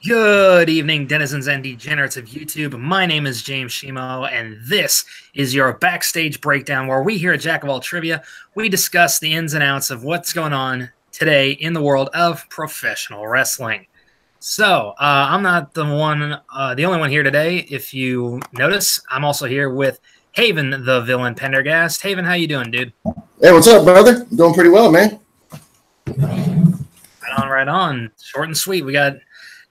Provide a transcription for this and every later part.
Good evening, denizens and degenerates of YouTube. My name is James Shimo, and this is your Backstage Breakdown, where we here at Jack of All Trivia, we discuss the ins and outs of what's going on today in the world of professional wrestling. So, I'm not the only one here today. If you notice, I'm also here with Haven, the villain Pendergast. Haven, how you doing, dude? Hey, what's up, brother? Doing pretty well, man. Right on. Short and sweet. We got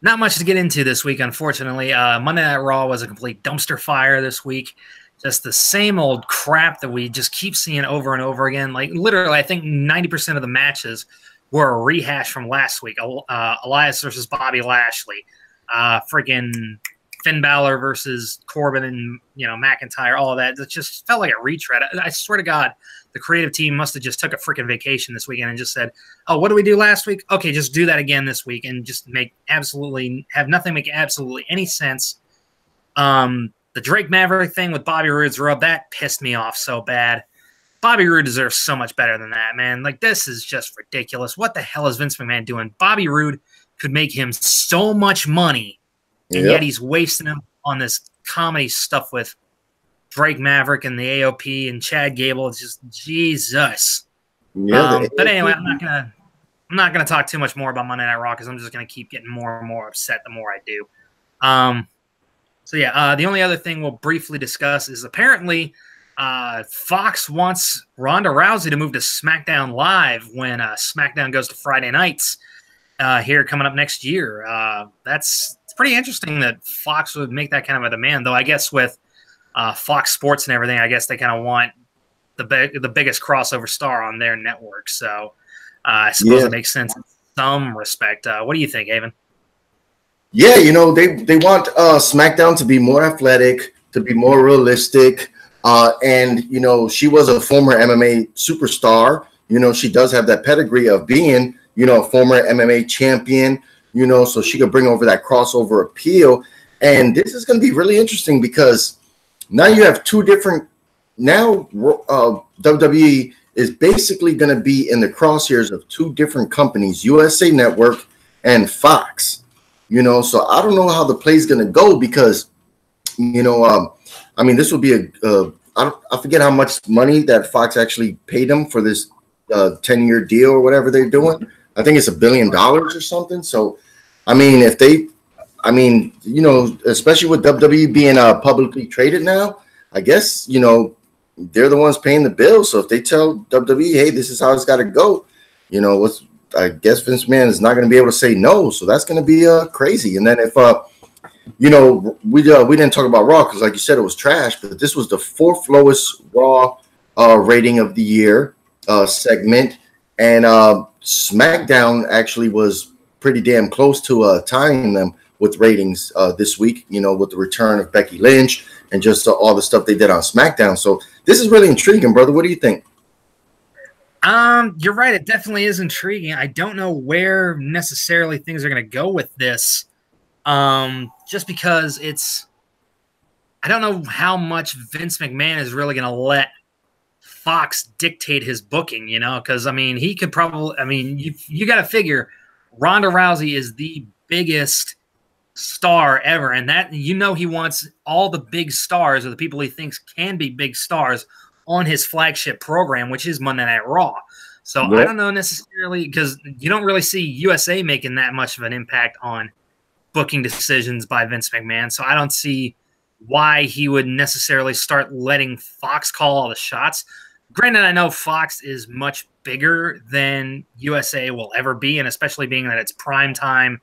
not much to get into this week, unfortunately. Monday Night Raw was a complete dumpster fire this week. Just the same old crap that we just keep seeing over and over again. Like, literally, I think 90% of the matches were a rehash from last week. Elias versus Bobby Lashley. Freaking Finn Balor versus Corbin and, McIntyre, all of that. It just felt like a retread. I swear to God, the creative team must have just took a freaking vacation this weekend and just said, oh, what did we do last week? Okay, just do that again this week and just have nothing make absolutely any sense. The Drake Maverick thing with Bobby Roode's rub, that pissed me off so bad. Bobby Roode deserves so much better than that, man. Like, this is just ridiculous. What the hell is Vince McMahon doing? Bobby Roode could make him so much money, and yet he's wasting him on this comedy stuff with Drake Maverick and the AOP and Chad Gable. It's just Jesus. Yeah, but anyway, I'm not gonna talk too much more about Monday Night Raw because I'm just gonna keep getting more and more upset the more I do. The only other thing we'll briefly discuss is apparently Fox wants Ronda Rousey to move to SmackDown Live when SmackDown goes to Friday nights here coming up next year. It's pretty interesting that Fox would make that kind of a demand, though. I guess with Fox Sports and everything, I guess they kind of want the biggest crossover star on their network. So I suppose it makes sense in some respect. What do you think, Haven? Yeah, they want SmackDown to be more athletic, to be more realistic. And she was a former MMA superstar. She does have that pedigree of being, a former MMA champion, so she could bring over that crossover appeal. And this is going to be really interesting because now you have two different. Now WWE is basically going to be in the crosshairs of two different companies, USA Network and Fox. So I don't know how the play is going to go because, this will be I forget how much money that Fox actually paid them for this 10-year deal or whatever they're doing. I think it's $1 billion or something. So, if they, especially with WWE being publicly traded now, I guess, they're the ones paying the bill. So if they tell WWE, hey, this is how it's got to go, I guess Vince McMahon is not going to be able to say no. So that's going to be crazy. And then if, we didn't talk about Raw because, like you said, it was trash. But this was the 4th lowest Raw rating of the year segment. And SmackDown actually was pretty damn close to tying them with ratings this week, with the return of Becky Lynch and just all the stuff they did on SmackDown. So this is really intriguing, brother. What do you think? You're right. It definitely is intriguing. I don't know where necessarily things are going to go with this. Just because I don't know how much Vince McMahon is really going to let Fox dictate his booking, because he could probably, you got to figure Ronda Rousey is the biggest star ever. And that, he wants all the big stars or the people he thinks can be big stars on his flagship program, which is Monday Night Raw. So I don't know necessarily because you don't really see USA making that much of an impact on booking decisions by Vince McMahon. So I don't see why he would necessarily start letting Fox call all the shots. Granted, I know Fox is much bigger than USA will ever be, and especially being that it's primetime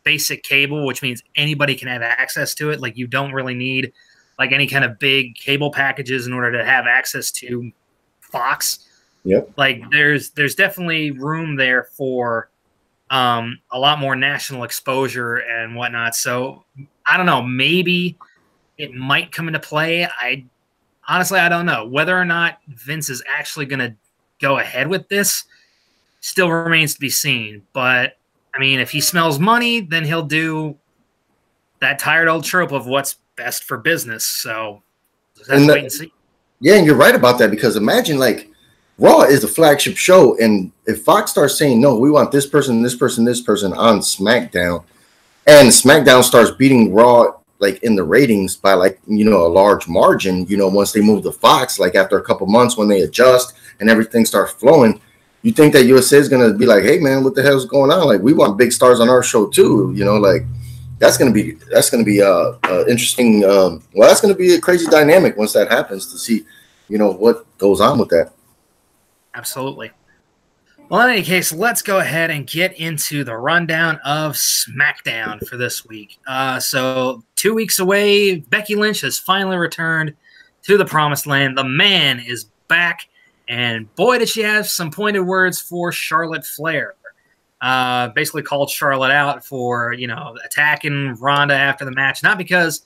basic cable, which means anybody can have access to it. Like, you don't really need like any kind of big cable packages in order to have access to Fox. Yep. Like, there's definitely room there for a lot more national exposure and whatnot. So I don't know. Maybe it might come into play. Honestly, I don't know. Whether or not Vince is actually going to go ahead with this still remains to be seen. But, if he smells money, then he'll do that tired old trope of what's best for business. So let's wait and see. Yeah, and you're right about that because imagine, like, Raw is the flagship show, and if Fox starts saying, no, we want this person on SmackDown, and SmackDown starts beating Raw like in the ratings by like, you know, a large margin, you know, once they move to Fox, like after a couple months when they adjust and everything starts flowing, you think that USA is going to be like, hey man, what the hell's going on? Like, we want big stars on our show too, you know, like that's going to be interesting. Well, that's going to be a crazy dynamic once that happens, to see, you know, what goes on with that. Absolutely. Well, in any case, let's go ahead and get into the rundown of SmackDown for this week. So 2 weeks away, Becky Lynch has finally returned to the promised land. The man is back, and boy, did she have some pointed words for Charlotte Flair. Basically called Charlotte out for, you know, attacking Ronda after the match, not because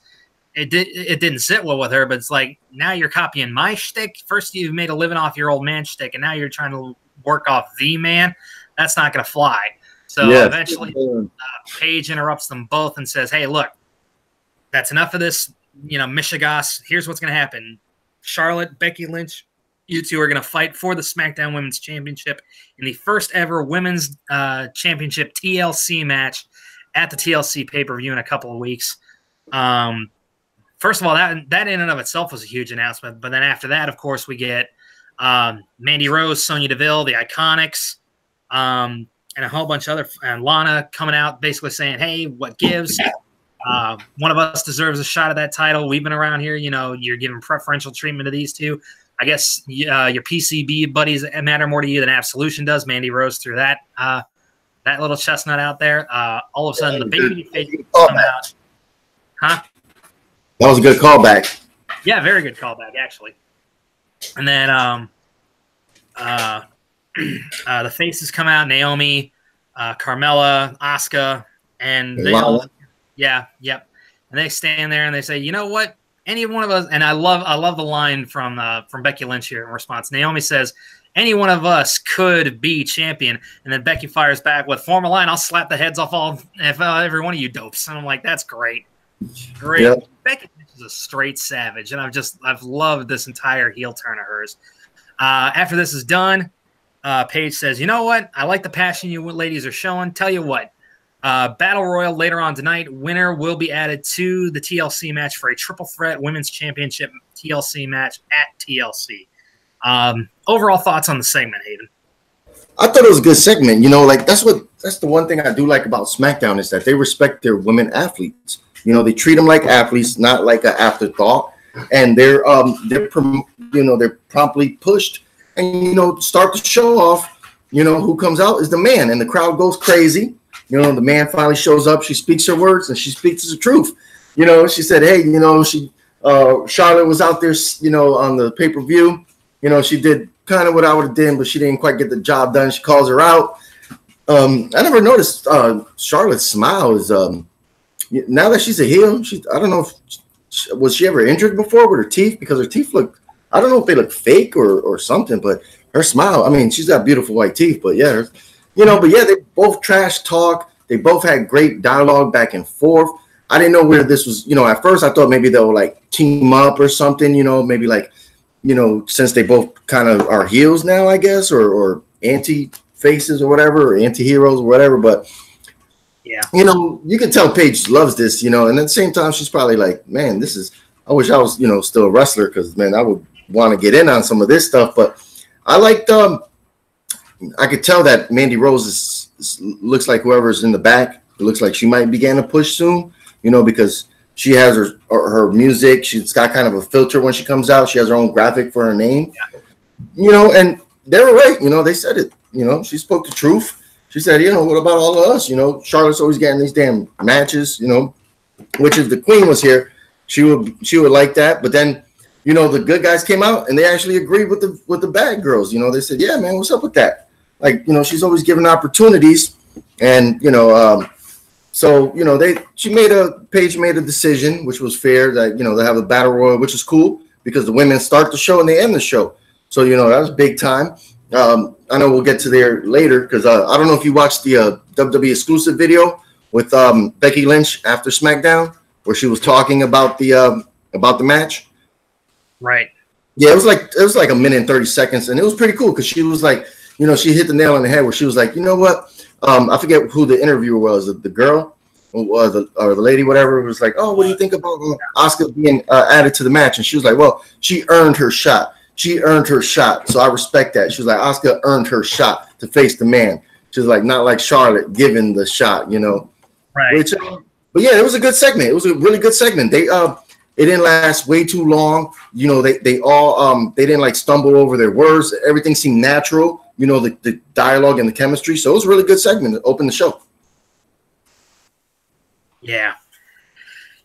it didn't sit well with her, but it's like, now you're copying my shtick. First you've made a living off your old man shtick, and now you're trying to work off the man. That's not going to fly. So eventually Paige interrupts them both and says, hey, look, that's enough of this, you know, Michigas. Here's what's going to happen. Charlotte, Becky Lynch, you two are going to fight for the SmackDown Women's Championship in the first ever Women's Championship TLC match at the TLC pay-per-view in a couple of weeks. First of all, that in and of itself was a huge announcement. But then after that, of course, we get Mandy Rose, Sonya Deville, the Iconics, and a whole bunch of other, and Lana coming out basically saying, hey, what gives? One of us deserves a shot at that title. We've been around here. You know, you're giving preferential treatment to these two. I guess your PCB buddies matter more to you than Absolution does. Mandy Rose threw that little chestnut out there. All of a sudden, the baby face come out. Huh? That was a good callback. Yeah, very good callback, actually. And then the faces come out: Naomi, Carmella, Asuka, and they all, and they stand there and they say, you know what? Any one of us, and I love the line from Becky Lynch here in response. Naomi says, any one of us could be champion. And then Becky fires back with, form a line, I'll slap the heads off every one of you dopes. And I'm like, that's great. Great. Yep. Becky Lynch is a straight savage, and I've loved this entire heel turn of hers. After this is done, Paige says, you know what? I like the passion you ladies are showing. Tell you what, Battle Royal later on tonight, winner will be added to the TLC match for a triple threat women's championship TLC match at TLC. Overall thoughts on the segment, Hayden? I thought it was a good segment. You know, like that's the one thing I do like about SmackDown, is that they respect their women athletes. You know, they treat them like athletes, not like an afterthought, and they're promptly pushed, and you know, start the show off. You know, who comes out is the man, and the crowd goes crazy. You know, the man finally shows up. She speaks her words, and she speaks the truth. You know, she said, "Hey, you know, Charlotte was out there, you know, on the pay-per-view. You know, she did kind of what I would have done, but she didn't quite get the job done." She calls her out. I never noticed Charlotte's smile is now that she's a heel. I don't know if was she ever injured before with her teeth, because her teeth look, I don't know if they look fake or something, but her smile, I mean, she's got beautiful white teeth, but yeah, you know, but yeah, they both trash talk. They both had great dialogue back and forth. I didn't know where this was, you know, at first I thought maybe they'll like team up or something, you know, maybe like, you know, since they both kind of are heels now, I guess, or anti-faces or whatever, or anti-heroes or whatever, but yeah, you know, you can tell Paige loves this, you know, and at the same time, she's probably like, man, I wish I was, you know, still a wrestler, because, man, I would want to get in on some of this stuff. But I liked, I could tell that Mandy Rose looks like whoever's in the back. It looks like she might begin to push soon, you know, because she has her music. She's got kind of a filter when she comes out. She has her own graphic for her name, you know, and they were right. You know, they said it, you know, she spoke the truth. She said, you know, what about all of us? You know, Charlotte's always getting these damn matches, you know, which if the Queen was here, she would like that. But then, you know, the good guys came out and they actually agreed with the bad girls. You know, they said, yeah, man, what's up with that? Like, you know, she's always given opportunities, and, you know, so, you know, Paige made a decision, which was fair, that, you know, they have a battle royal, which is cool because the women start the show and they end the show. So, you know, that was big time. I know we'll get to there later, because I don't know if you watched the WWE exclusive video with Becky Lynch after SmackDown, where she was talking about the match. Right. Yeah, it was like a minute and 30 seconds, and it was pretty cool because she was like, you know, she hit the nail on the head where she was like, you know what? I forget who the interviewer was, the girl, or the lady, whatever, was like, oh, what do you think about Asuka being added to the match? And she was like, well, she earned her shot. She earned her shot. So I respect that. She was like, Asuka earned her shot to face the man. She was like, not like Charlotte given the shot, you know. Right. But yeah, it was a good segment. It was a really good segment. It didn't last way too long. You know, they all they didn't like stumble over their words. Everything seemed natural. You know, the dialogue and the chemistry. So it was a really good segment to open the show. Yeah.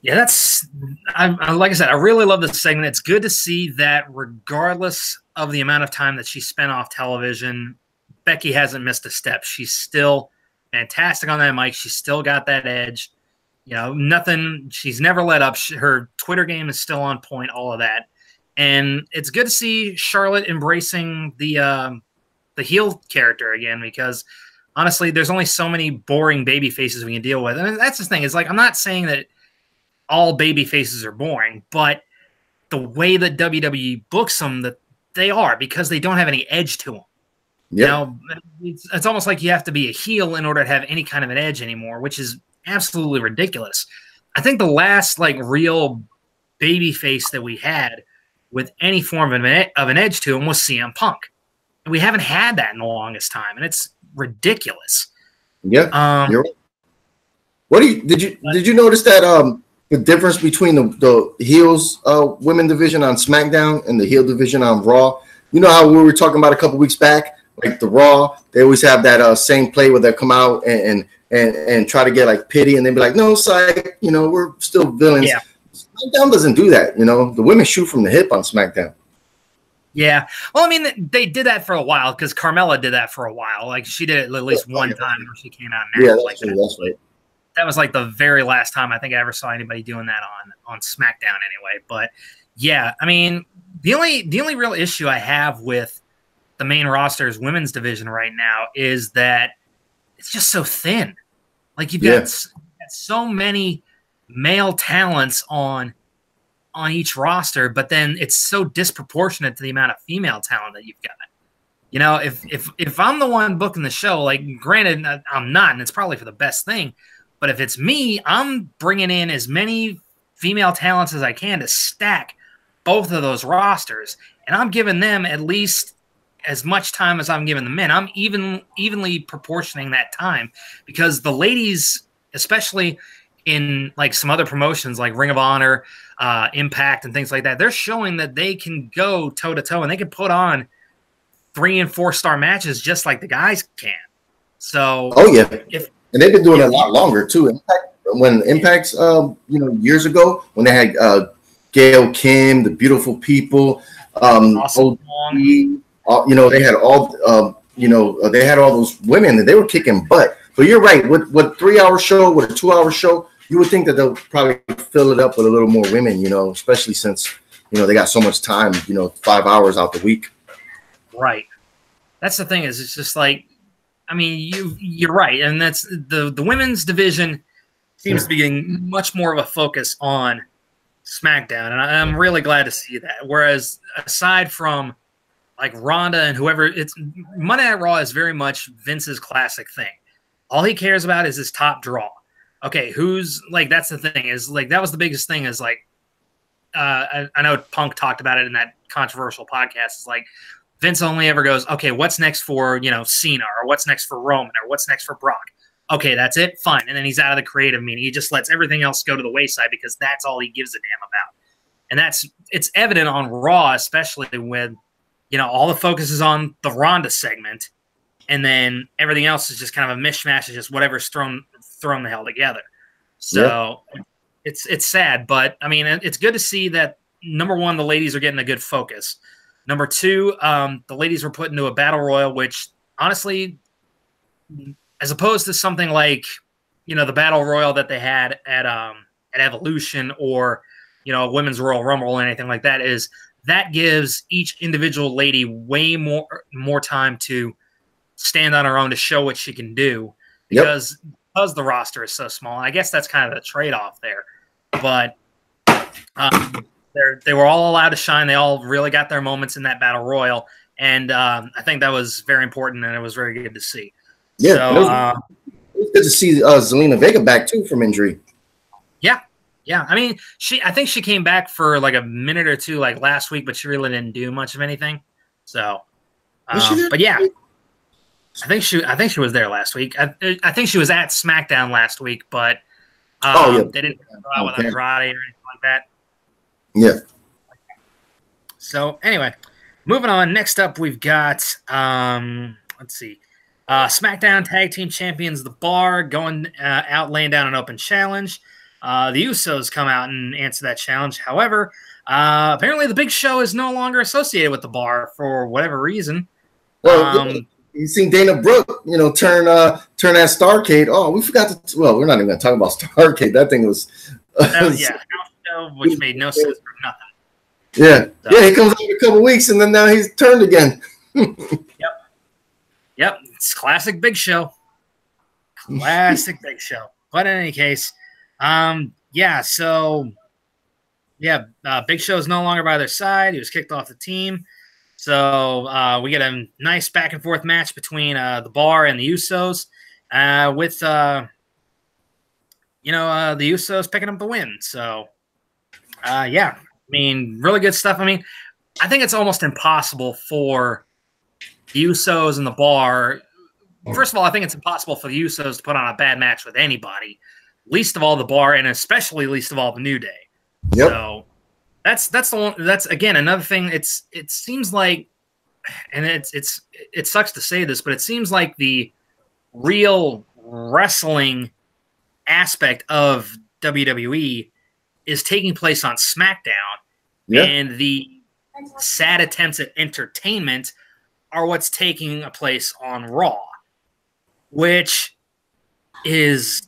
Yeah, that's like I said, I really love this segment. It's good to see that regardless of the amount of time that she spent off television, Becky hasn't missed a step. She's still fantastic on that mic. She's still got that edge. You know, nothing. She's never let up. Her Twitter game is still on point. All of that, and it's good to see Charlotte embracing the heel character again. Because honestly, there's only so many boring baby faces we can deal with, and that's the thing. Is like I'm not saying that all baby faces are boring, but the way that WWE books them, that they are, because they don't have any edge to them. Yep. You know, it's almost like you have to be a heel in order to have any kind of an edge anymore, which is absolutely ridiculous. I think the last like real baby face that we had with any form of an edge to him was CM Punk. And we haven't had that in the longest time, and it's ridiculous. Yeah. Did you notice that the difference between the heels women division on SmackDown and the heel division on Raw? You know how we were talking about a couple weeks back, like the Raw, they always have that same play where they come out and try to get like pity, and they'd be like, no, psych, you know, we're still villains. Yeah. SmackDown doesn't do that, you know. The women shoot from the hip on SmackDown. Yeah. Well, I mean, they did that for a while because Carmella did that for a while. Like she did it at least one time where she came out and that's right. That was like the very last time I think I ever saw anybody doing that on SmackDown anyway. But yeah, I mean, the only real issue I have with the main roster's women's division right now is that it's just so thin. Like you've got so many male talents on each roster, but then it's so disproportionate to the amount of female talent that you've got. You know, if I'm the one booking the show, like granted I'm not, and it's probably for the best thing, but if it's me, I'm bringing in as many female talents as I can to stack both of those rosters, and I'm giving them at least as much time as I'm giving the men. I'm evenly proportioning that time, because the ladies, especially in like some other promotions like Ring of Honor, Impact, and things like that, they're showing that they can go toe to toe and they can put on 3- and 4-star matches just like the guys can. So, and they've been doing it a lot longer too. Impact's, years ago when they had Gail Kim, the Beautiful People, awesome. They had all, they had all those women and they were kicking butt. But you're right. With 3-hour show, with a 2-hour show, you would think that they'll probably fill it up with a little more women, you know, especially since, they got so much time, 5 hours out the week. Right. That's the thing, is it's just like, I mean, you're right. And that's the women's division seems to be getting much more of a focus on SmackDown. And I'm really glad to see that. Whereas aside from like Ronda and whoever, it's Monday Night Raw is very much Vince's classic thing. All he cares about is his top draw. Okay, who's like, that's the thing, is like, that was the biggest thing, is like, I know Punk talked about it in that controversial podcast. It's like, Vince only ever goes, okay, what's next for, Cena, or what's next for Roman, or what's next for Brock? Okay, that's it, fine. And then he's out of the creative meeting. He just lets everything else go to the wayside because that's all he gives a damn about. And it's evident on Raw, especially when, all the focus is on the Ronda segment, and then everything else is just kind of a mishmash of just whatever's thrown the hell together. So it's sad, but I mean, it's good to see that, number one, the ladies are getting a good focus. Number two, the ladies were put into a battle royal, which honestly, as opposed to something like, the battle royal that they had at Evolution, or, a women's Royal Rumble or anything like that, is that gives each individual lady way more time to stand on her own, to show what she can do, because the roster is so small. I guess that's kind of the trade-off there. But they were all allowed to shine. They all really got their moments in that battle royal, and I think that was very important, and it was very good to see. Yeah, so, it it's good to see Zelina Vega back too from injury. Yeah. I mean, I think she came back for like a minute or two, like last week, but she really didn't do much of anything. So, but yeah, I think she was there last week. I think she was at Smackdown last week, but they didn't go out with Andrade or anything like that. Yeah. So anyway, moving on. Next up, we've got let's see, SmackDown Tag Team Champions, The Bar, going out, laying down an open challenge. The Usos come out and answer that challenge. However, apparently the Big Show is no longer associated with The Bar for whatever reason. Well, you seen Dana Brooke, turn that Starrcade. Oh, we forgot to. Well, we're not even going to talk about Starrcade. That thing was. Which made no sense for nothing. Yeah, so. He comes out in a couple weeks, and then now he's turned again. Yep. It's classic Big Show. Classic Big Show. But in any case. Big Show is no longer by their side. He was kicked off the team. So we get a nice back and forth match between the Bar and the Usos, with the Usos picking up the win. So I mean, really good stuff. I mean, I think it's almost impossible for the Usos and the Bar. First of all, I think it's impossible for the Usos to put on a bad match with anybody. Least of all the Bar, and especially least of all the New Day. Yep. So that's the one. That's again another thing. It seems like, and it sucks to say this, but it seems like the real wrestling aspect of WWE is taking place on SmackDown, and the sad attempts at entertainment are what's taking place on Raw, which is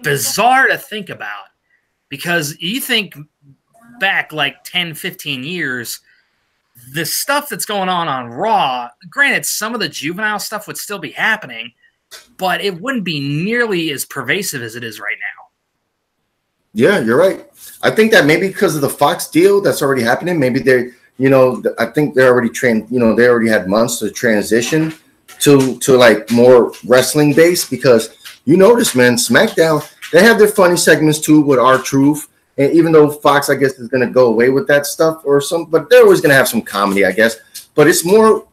bizarre to think about, because you think back like 10, 15 years, the stuff that's going on Raw, granted, some of the juvenile stuff would still be happening, but it wouldn't be nearly as pervasive as it is right now. Yeah, you're right. I think that maybe because of the Fox deal that's already happening, maybe they're, I think they're already trained, they already had months to transition to like more wrestling based, because you notice, man, SmackDown, they have their funny segments too with R-Truth. And even though Fox, I guess, is going to go away with that stuff but they're always going to have some comedy, I guess. But it's more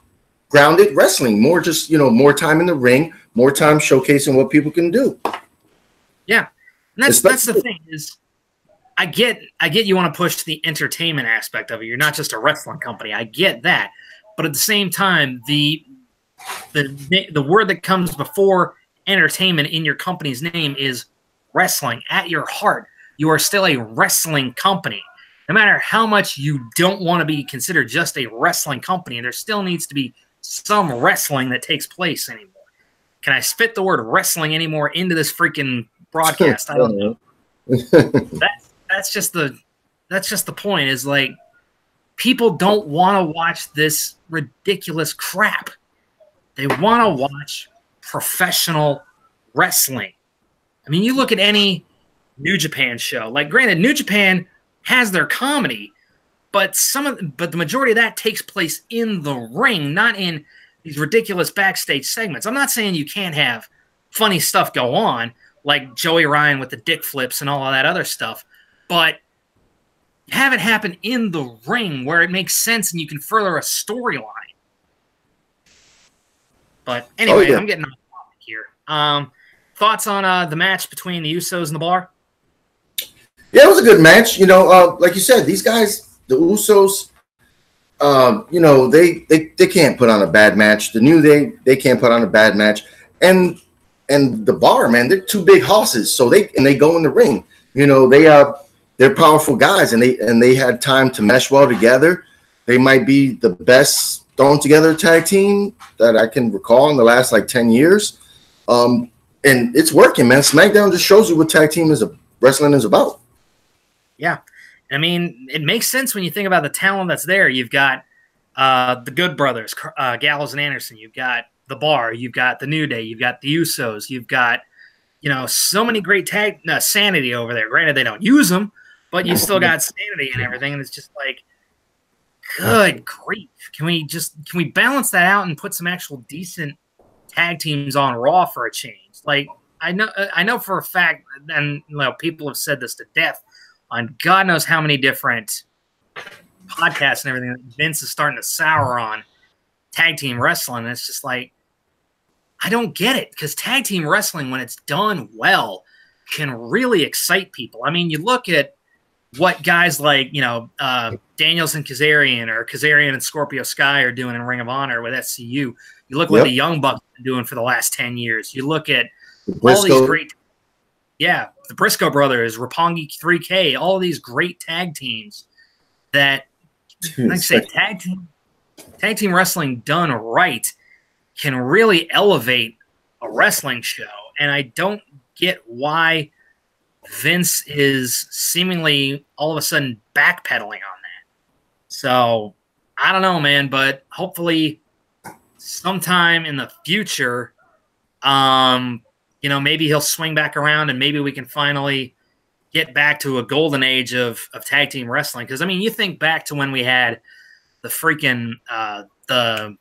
grounded wrestling, more just, more time in the ring, more time showcasing what people can do. Yeah. And that's the thing is, I get you want to push the entertainment aspect of it. You're not just a wrestling company. I get that. But at the same time, the word that comes before entertainment in your company's name is wrestling. At your heart, you are still a wrestling company. No matter how much you don't want to be considered just a wrestling company, there still needs to be some wrestling that takes place anymore. Can I spit the word wrestling anymore into this freaking broadcast? I don't know. That's just the point, is like, people don't want to watch this ridiculous crap. They want to watch professional wrestling. I mean, you look at any New Japan show. Like, granted, New Japan has their comedy, but the majority of that takes place in the ring, not in these ridiculous backstage segments. I'm not saying you can't have funny stuff go on, like Joey Ryan with the dick flips and all of that other stuff, but have it happen in the ring where it makes sense and you can further a storyline. But anyway, I'm getting off topic here. Thoughts on the match between the Usos and the Bar? Yeah, it was a good match. Like you said, these guys, the Usos, they can't put on a bad match. The New Day, they can't put on a bad match. And the Bar, man, they're two big horses. So they go in the ring. They're powerful guys, and they had time to mesh well together. They might be the best thrown together tag team that I can recall in the last like 10 years. And it's working, man. SmackDown just shows you what tag team wrestling is about. Yeah. I mean, it makes sense when you think about the talent that's there. You've got the Good Brothers, Gallows and Anderson. You've got the Bar. You've got the New Day. You've got the Usos. You've got, so many great Sanity over there. Granted, they don't use them, but you still got Sanity and everything. And it's just like, good grief. Can we balance that out and put some actual decent tag teams on Raw for a change? Like, I know for a fact, and people have said this to death on God knows how many different podcasts and everything, that Vince is starting to sour on tag team wrestling. It's just like, I don't get it, because tag team wrestling, when it's done well, can really excite people. I mean, you look at what guys like, Daniels and Kazarian, or Kazarian and Scorpio Sky are doing in Ring of Honor with SCU. You look what the Young Bucks have been doing for the last 10 years. You look at all these great, the Briscoe brothers, Roppongi 3K, all of these great tag teams that, like I say, tag team wrestling done right can really elevate a wrestling show. And I don't get why Vince is seemingly all of a sudden backpedaling on that. So I don't know, man, but hopefully sometime in the future, maybe he'll swing back around and maybe we can finally get back to a golden age of tag team wrestling. Because, I mean, you think back to when we had the freaking the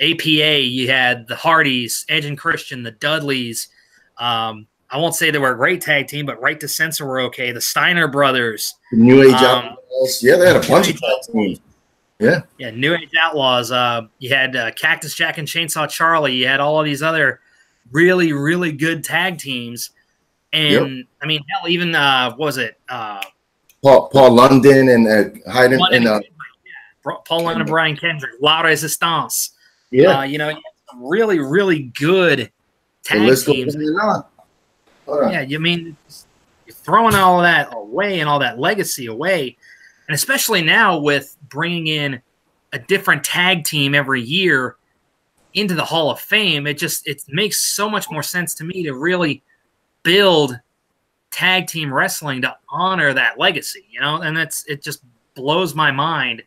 APA, you had the Hardys, Edge and Christian, the Dudleys. I won't say they were a great tag team, but Right to Censor were okay. The Steiner brothers. The New Age Outlaws. Yeah, they had a bunch of tag teams. Yeah. Yeah, New Age Outlaws. You had Cactus Jack and Chainsaw Charlie. You had all of these other really, really good tag teams. And, I mean, hell, even, what was it? Paul London and Hayden. Paul London and Brian Kendrick. La Resistance. Yeah. You had some really, really good tag teams. Yeah, you mean you're throwing all of that away and all that legacy away. And especially now with bringing in a different tag team every year into the Hall of Fame, it makes so much more sense to me to really build tag team wrestling to honor that legacy, and it just blows my mind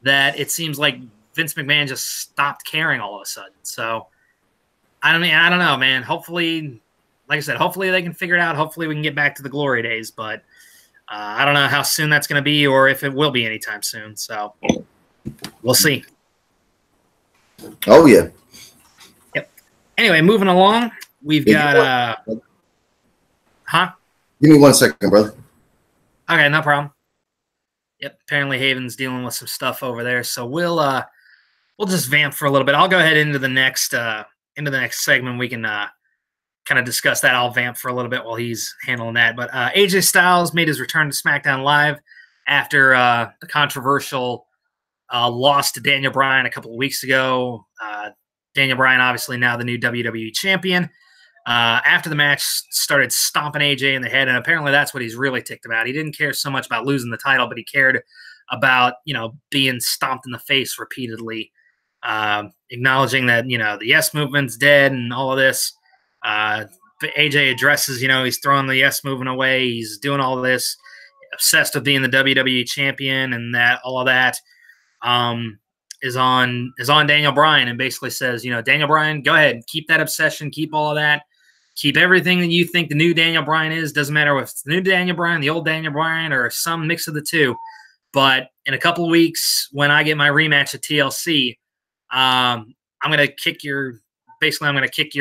that it seems like Vince McMahon just stopped caring all of a sudden. So I don't know, man. Hopefully, like I said, hopefully they can figure it out. Hopefully we can get back to the glory days, but I don't know how soon that's going to be or if it will be anytime soon. So we'll see. Oh, yeah. Yep. Anyway, moving along, we've got Give me 1 second, brother. Okay, no problem. Yep, apparently Haven's dealing with some stuff over there, so we'll just vamp for a little bit. I'll go ahead into the next segment. We can kind of discuss that. I'll vamp for a little bit while he's handling that. But AJ Styles made his return to SmackDown Live after the controversial loss to Daniel Bryan a couple of weeks ago. Daniel Bryan, obviously now the new WWE champion. After the match, started stomping AJ in the head, and apparently that's what he's really ticked about. He didn't care so much about losing the title, but he cared about, being stomped in the face repeatedly, acknowledging that, the Yes Movement's dead and all of this. AJ addresses, he's throwing the Yes Movement away. He's doing all of this, obsessed with being the WWE champion, and that all of that is on Daniel Bryan, and basically says, Daniel Bryan, go ahead, keep that obsession, keep all of that. Keep everything that you think the new Daniel Bryan is. Doesn't matter if it's the new Daniel Bryan, the old Daniel Bryan, or some mix of the two. But in a couple of weeks, when I get my rematch at TLC, I'm going to kick your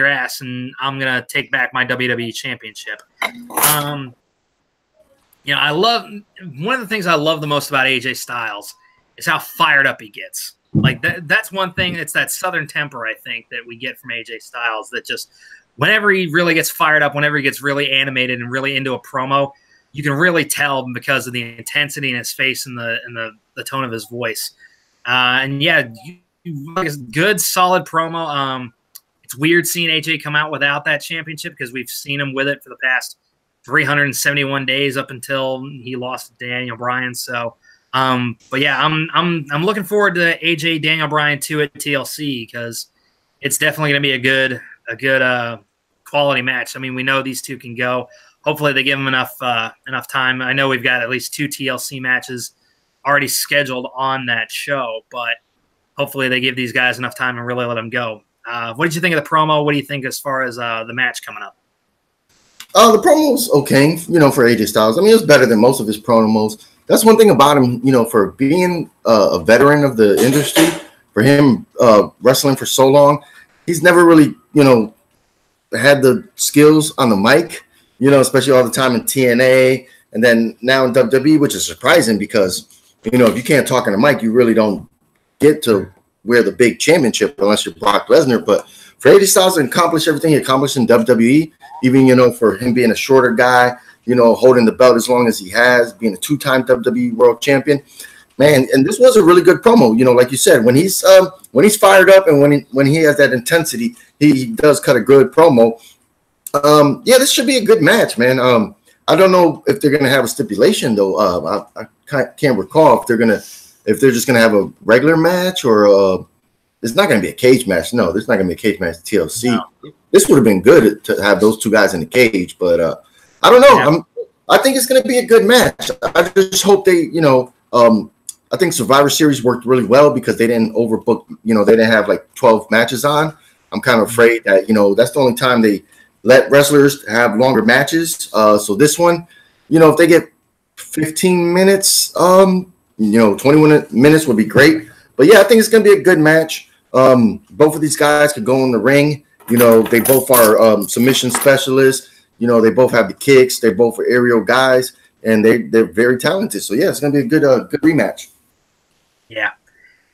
ass, and I'm going to take back my WWE championship. I love one of the things I love the most about AJ Styles is how fired up he gets. Like that's one thing. It's that Southern temper, I think, that we get from AJ Styles that just – whenever he really gets fired up, whenever he gets really animated and really into a promo, you can really tell because of the intensity in his face and the tone of his voice. Good, solid promo. It's weird seeing AJ come out without that championship because we've seen him with it for the past 371 days up until he lost to Daniel Bryan. So, I'm looking forward to AJ Daniel Bryan 2 at TLC because it's definitely going to be a good quality match. I mean, we know these two can go. Hopefully they give them enough time. I know we've got at least 2 TLC matches already scheduled on that show, but hopefully they give these guys enough time and really let them go. What did you think of the promo? What do you think as far as the match coming up? The promo was okay, for AJ Styles. I mean, it was better than most of his promos. That's one thing about him, for being a veteran of the industry, for him wrestling for so long, he's never really, had the skills on the mic, you know, especially all the time in TNA, and then now in WWE, which is surprising because, you know, if you can't talk on the mic, you really don't get to wear the big championship unless you're Brock Lesnar. But for AJ Styles to accomplish everything he accomplished in WWE, even, you know, for him being a shorter guy, you know, holding the belt as long as he has, being a 2-time WWE World Champion, man, and this was a really good promo. You know, like you said, when he's fired up and when he has that intensity, he does cut a good promo. Yeah, this should be a good match, man. I don't know if they're gonna have a stipulation though. I can't recall if they're just gonna have a regular match or it's not gonna be a cage match. No, there's not gonna be a cage match at TLC. No. This would have been good to have those two guys in the cage, but I don't know. Yeah. I think it's gonna be a good match. I just hope they, you know, I think Survivor Series worked really well because they didn't overbook. You know, they didn't have like 12 matches on. I'm kind of afraid that, you know, that's the only time they let wrestlers have longer matches. So this one, you know, if they get 15 minutes, you know, 21 minutes would be great. But yeah, I think it's going to be a good match. Both of these guys could go in the ring. You know, they both are submission specialists. You know, they both have the kicks. They both are aerial guys, and they're very talented. So yeah, it's going to be a good rematch. Yeah.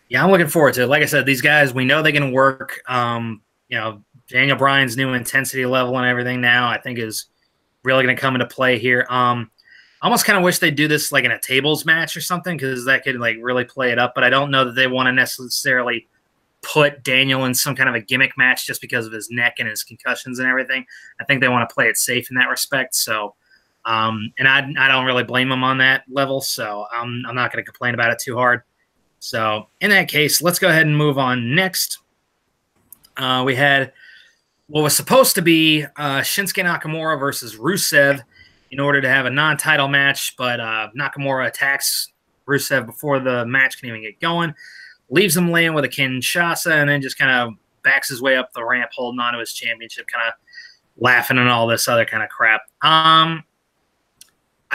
Yeah, I'm looking forward to it. Like I said, these guys, we know they can work. You know, Daniel Bryan's new intensity level and everything now, I think, is really going to come into play here. I almost kind of wish they'd do this like in a tables match or something because that could like really play it up. But I don't know that they want to necessarily put Daniel in some kind of a gimmick match just because of his neck and his concussions and everything. I think they want to play it safe in that respect. So, and I don't really blame them on that level. So I'm not going to complain about it too hard. So in that case, let's go ahead and move on next. We had what was supposed to be Shinsuke Nakamura versus Rusev in order to have a non-title match, but Nakamura attacks Rusev before the match can even get going, leaves him laying with a Kinshasa, and then just kind of backs his way up the ramp holding on to his championship, kind of laughing and all this other kind of crap. I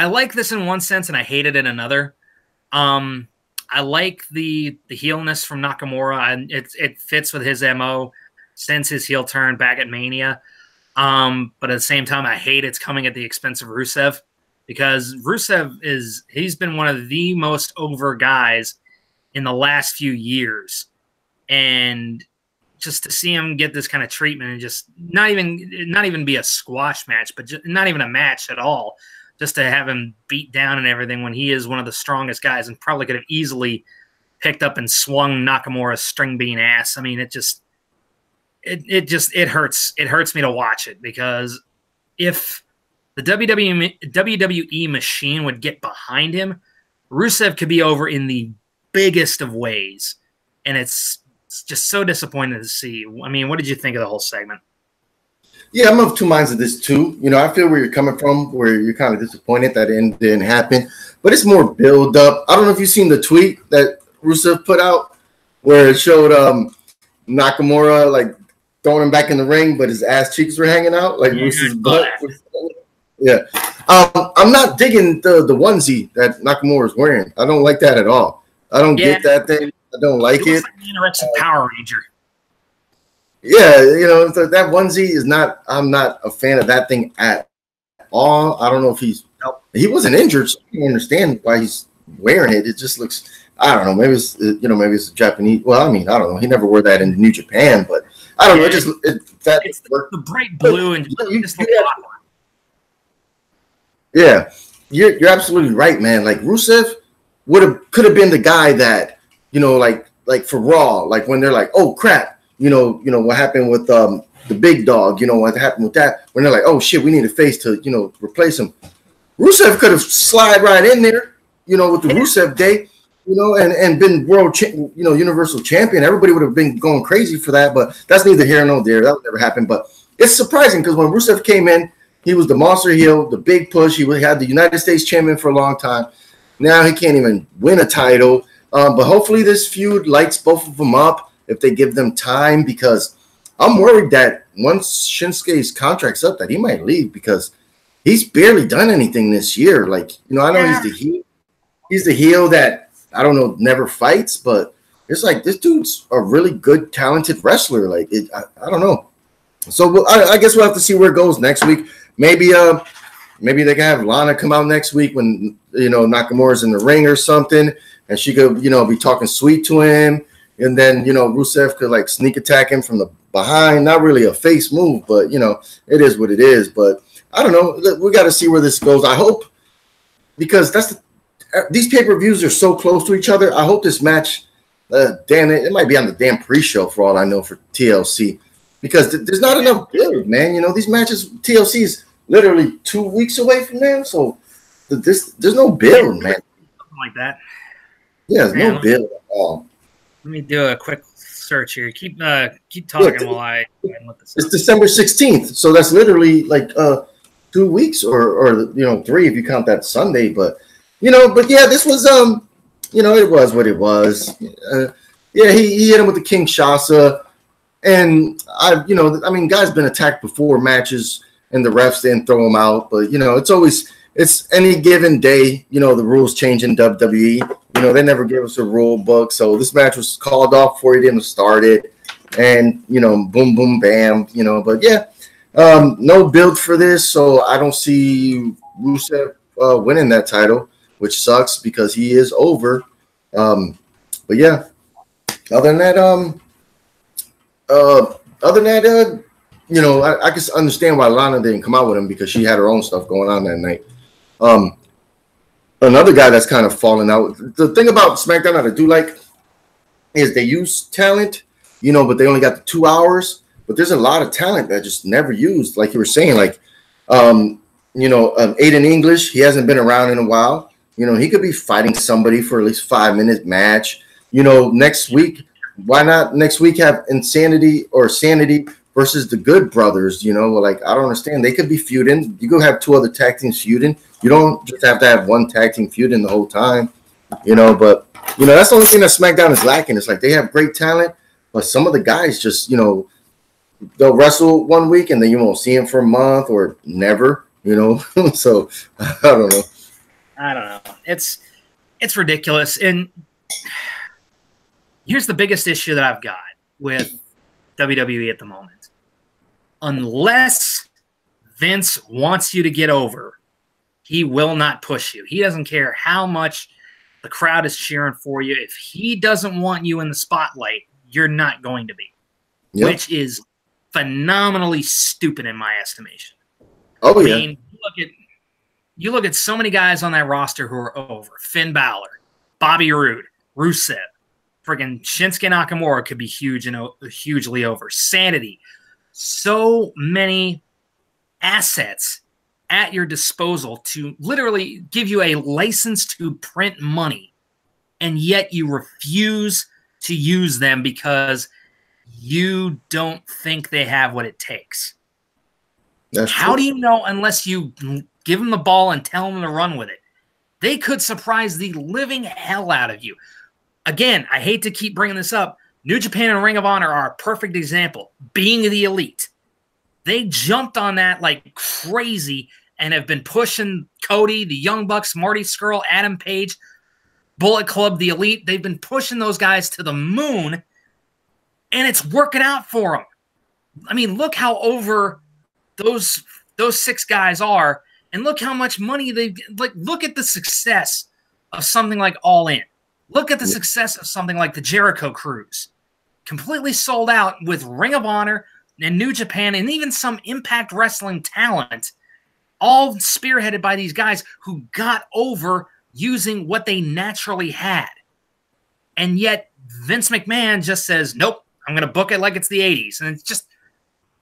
like this in one sense, and I hate it in another. I like the heelness from Nakamura. It fits with his MO since his heel turn back at Mania. But at the same time, I hate it's coming at the expense of Rusev because Rusev he's been one of the most over guys in the last few years. And just to see him get this kind of treatment and just not even be a squash match, but just not even a match at all, just to have him beat down and everything when he is one of the strongest guys and probably could have easily picked up and swung Nakamura's string bean ass. I mean, it hurts. It hurts me to watch it because if the WWE machine would get behind him, Rusev could be over in the biggest of ways. And it's just so disappointing to see. I mean, what did you think of the whole segment? Yeah, I'm of two minds of this too. You know, I feel where you're coming from, where you're kind of disappointed that it didn't happen, but it's more build up. I don't know if you've seen the tweet that Rusev put out where it showed Nakamura like throwing him back in the ring, but his ass cheeks were hanging out, like Rusev's butt. Yeah, I'm not digging the onesie that Nakamura is wearing. I don't like that at all. I don't get that thing. I don't like it. Looks like an anorexic Power Ranger. Yeah, you know, that onesie is not. I'm not a fan of that thing at all. I don't know if he wasn't injured, so I don't understand why he's wearing it. It just looks. I don't know. Maybe it's maybe it's Japanese. Well, I mean, I don't know. He never wore that in New Japan, but I don't know. It's the bright blue and just yeah, you're absolutely right, man. Like Rusev could have been the guy that like for Raw, like when they're like, oh crap. You know what happened with the big dog, what happened with that, when they're like, oh shit, we need a face to, replace him. Rusev could have slid right in there, with the Rusev day, and been universal champion. Everybody would have been going crazy for that, but that's neither here nor there. That would never happen. But it's surprising because when Rusev came in, he was the monster heel, the big push. He had the United States champion for a long time. Now he can't even win a title. But hopefully this feud lights both of them up if they give them time, because I'm worried that once Shinsuke's contract's up that he might leave because he's barely done anything this year. Like, I know he's the heel. He's the heel that, I don't know, never fights, but it's like this dude's a really good, talented wrestler. Like, I don't know. So I guess we'll have to see where it goes next week. Maybe they can have Lana come out next week when Nakamura's in the ring or something, and she could be talking sweet to him, and then Rusev could like sneak attack him from the behind. Not really a face move, but it is what it is. But I don't know. We got to see where this goes. I hope, because these pay-per-views are so close to each other. I hope this match, it might be on the damn pre-show for all I know for TLC, because there's not enough build, man. These matches, TLC is literally 2 weeks away from now, so there's no build, man. Something like that. Yeah, there's no build at all. Let me do a quick search here. Keep talking while I look this up. It's December 16th, so that's literally like 2 weeks or 3 if you count that Sunday. But yeah, this was it was what it was. Yeah, he hit him with the Kinshasa, and guy's been attacked before matches, and the refs didn't throw him out. But it's any given day. The rules change in WWE. They never gave us a rule book, so this match was called off before he didn't start it, and boom, boom, bam. But yeah, no build for this, so I don't see Rusev winning that title, which sucks because he is over. But yeah, other than that, I can understand why Lana didn't come out with him, because she had her own stuff going on that night. Another guy that's kind of fallen out. The thing about SmackDown that I do like is they use talent, but they only got the 2 hours. But there's a lot of talent that just never used, like you were saying, like Aiden English. He hasn't been around in a while. He could be fighting somebody for at least 5-minute match. Next week, why not next week have Insanity or Sanity versus the Good Brothers? Like, I don't understand. They could be feuding. You could have 2 other tag teams feuding. You don't just have to have one tag team feuding the whole time. But that's the only thing that SmackDown is lacking. It's like they have great talent, but some of the guys just they'll wrestle 1 week and then you won't see them for a month or never. So I don't know. It's ridiculous. And here's the biggest issue that I've got with WWE at the moment. Unless Vince wants you to get over, he will not push you. He doesn't care how much the crowd is cheering for you. If he doesn't want you in the spotlight, you're not going to be. Yep. Which is phenomenally stupid in my estimation. Oh, yeah. I mean, you look at so many guys on that roster who are over. Finn Balor, Bobby Roode, Rusev, friggin' Shinsuke Nakamura could be huge and hugely over. Sanity. So many assets at your disposal to literally give you a license to print money, and yet you refuse to use them because you don't think they have what it takes. How do you know unless you give them the ball and tell them to run with it? They could surprise the living hell out of you. Again, I hate to keep bringing this up. New Japan and Ring of Honor are a perfect example. Being the elite. They jumped on that like crazy and have been pushing Cody, the Young Bucks, Marty Scurll, Adam Page, Bullet Club, the Elite. They've been pushing those guys to the moon, and it's working out for them. I mean, look how over those 6 guys are, and look how much money they like. Look at the success of something like All In. Look at the success of something like the Jericho Cruise. Completely sold out with Ring of Honor and New Japan and even some Impact Wrestling talent, all spearheaded by these guys who got over using what they naturally had. And yet Vince McMahon just says, nope, I'm going to book it like it's the 80s. And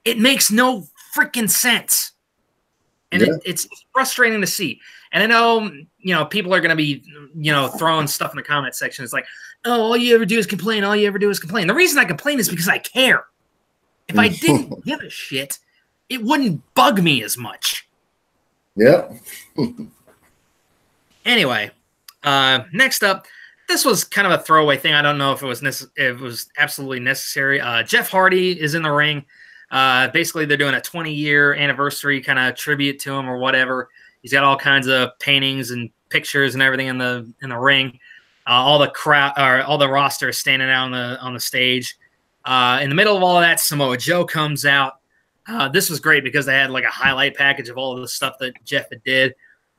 it makes no freaking sense. And it's frustrating to see. And I know, people are going to be, throwing stuff in the comment section. It's like, oh, all you ever do is complain. All you ever do is complain. The reason I complain is because I care. If I didn't give a shit, it wouldn't bug me as much. Yeah. Anyway, next up, this was kind of a throwaway thing. I don't know if it was absolutely necessary. Jeff Hardy is in the ring. Basically, they're doing a 20-year anniversary kind of tribute to him or whatever. He's got all kinds of paintings and pictures and everything in the ring. All the crowd or all the roster is standing out on the stage. In the middle of all of that, Samoa Joe comes out. This was great because they had like a highlight package of all of the stuff that Jeff had did.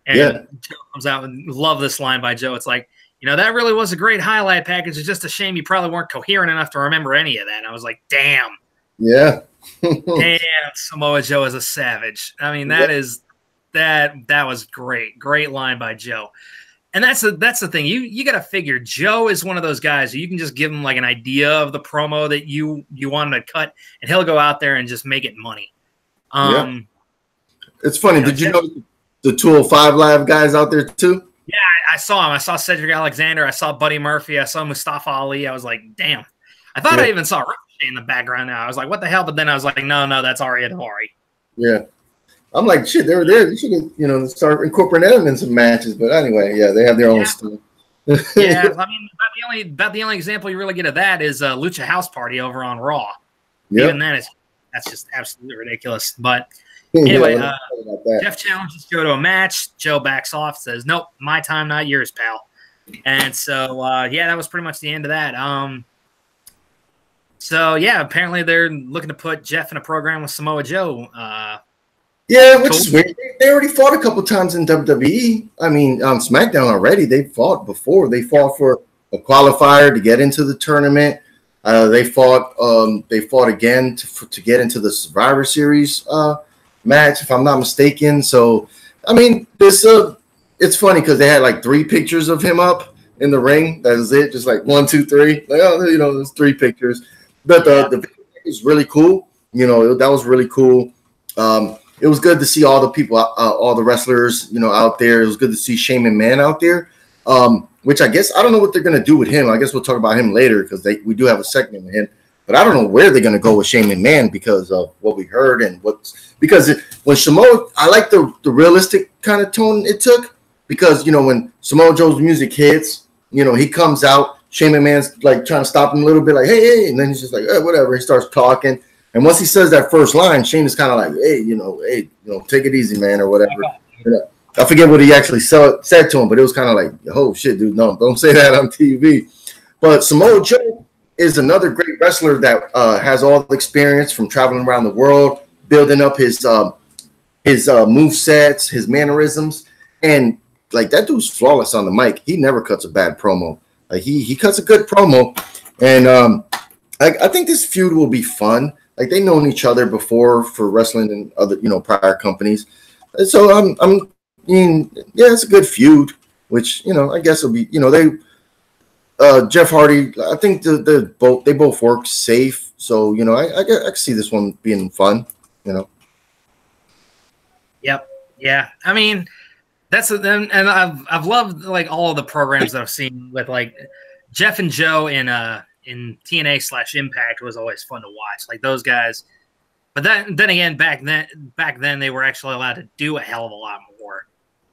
And Joe comes out and love this line by Joe. It's like, that really was a great highlight package. It's just a shame you probably weren't coherent enough to remember any of that. And I was like, damn. Yeah. Damn, Samoa Joe is a savage. I mean, that was great. Great line by Joe. And that's the thing. You got to figure Joe is one of those guys who you can just give him like an idea of the promo that you want him to cut, and he'll go out there and just make it money. It's funny. Did you know the 205 Live guys out there too? Yeah, I saw him. I saw Cedric Alexander. I saw Buddy Murphy. I saw Mustafa Ali. I was like, damn. I thought I even saw Ricochet in the background now. I was like, what the hell? But then I was like, no, that's Ari Adori. Yeah. I'm like, shit, they were there. They should have, start incorporating them in some matches. But anyway, they have their own stuff. Yeah, I mean, about the only example you really get of that is Lucha House Party over on Raw. Yep. Even that's just absolutely ridiculous. But anyway, Jeff challenges Joe to a match. Joe backs off, says, "Nope, my time, not yours, pal." And so, that was pretty much the end of that. Apparently they're looking to put Jeff in a program with Samoa Joe. Which is weird. They already fought a couple times in WWE. I mean, on SmackDown already, they fought before. They fought for a qualifier to get into the tournament. They fought again to get into the Survivor Series match, if I'm not mistaken. So, I mean, it's funny because they had like 3 pictures of him up in the ring. That is it, just like 1, 2, 3. Like, there's 3 pictures. But the video is really cool. That was really cool. It was good to see all the people, all the wrestlers, out there. It was good to see Shane McMahon out there, which I guess I don't know what they're going to do with him. I guess we'll talk about him later because we do have a segment with him. But I don't know where they're going to go with Shane McMahon because of what we heard and when Samoa, I like the realistic kind of tone it took because, when Samoa Joe's music hits, he comes out, Shane McMahon's like trying to stop him a little bit like, hey, and then he's just like, whatever. He starts talking. And once he says that first line, Shane is kind of like, hey, take it easy, man, or whatever. I forget what he actually said to him, but it was kind of like, oh, shit, dude, no, don't say that on TV. But Samoa Joe is another great wrestler that has all the experience from traveling around the world, building up his move sets, his mannerisms. And, like, that dude's flawless on the mic. He never cuts a bad promo. Like, he cuts a good promo. And I think this feud will be fun. Like they've known each other before for wrestling and other, prior companies. So it's a good feud, which, I guess will be, Jeff Hardy, I think they both work safe. So, I can see this one being fun, Yep. Yeah. I mean, and I've loved like all of the programs that I've seen with like Jeff and Joe in TNA/Impact was always fun to watch, like those guys. But then again, back then they were actually allowed to do a hell of a lot more.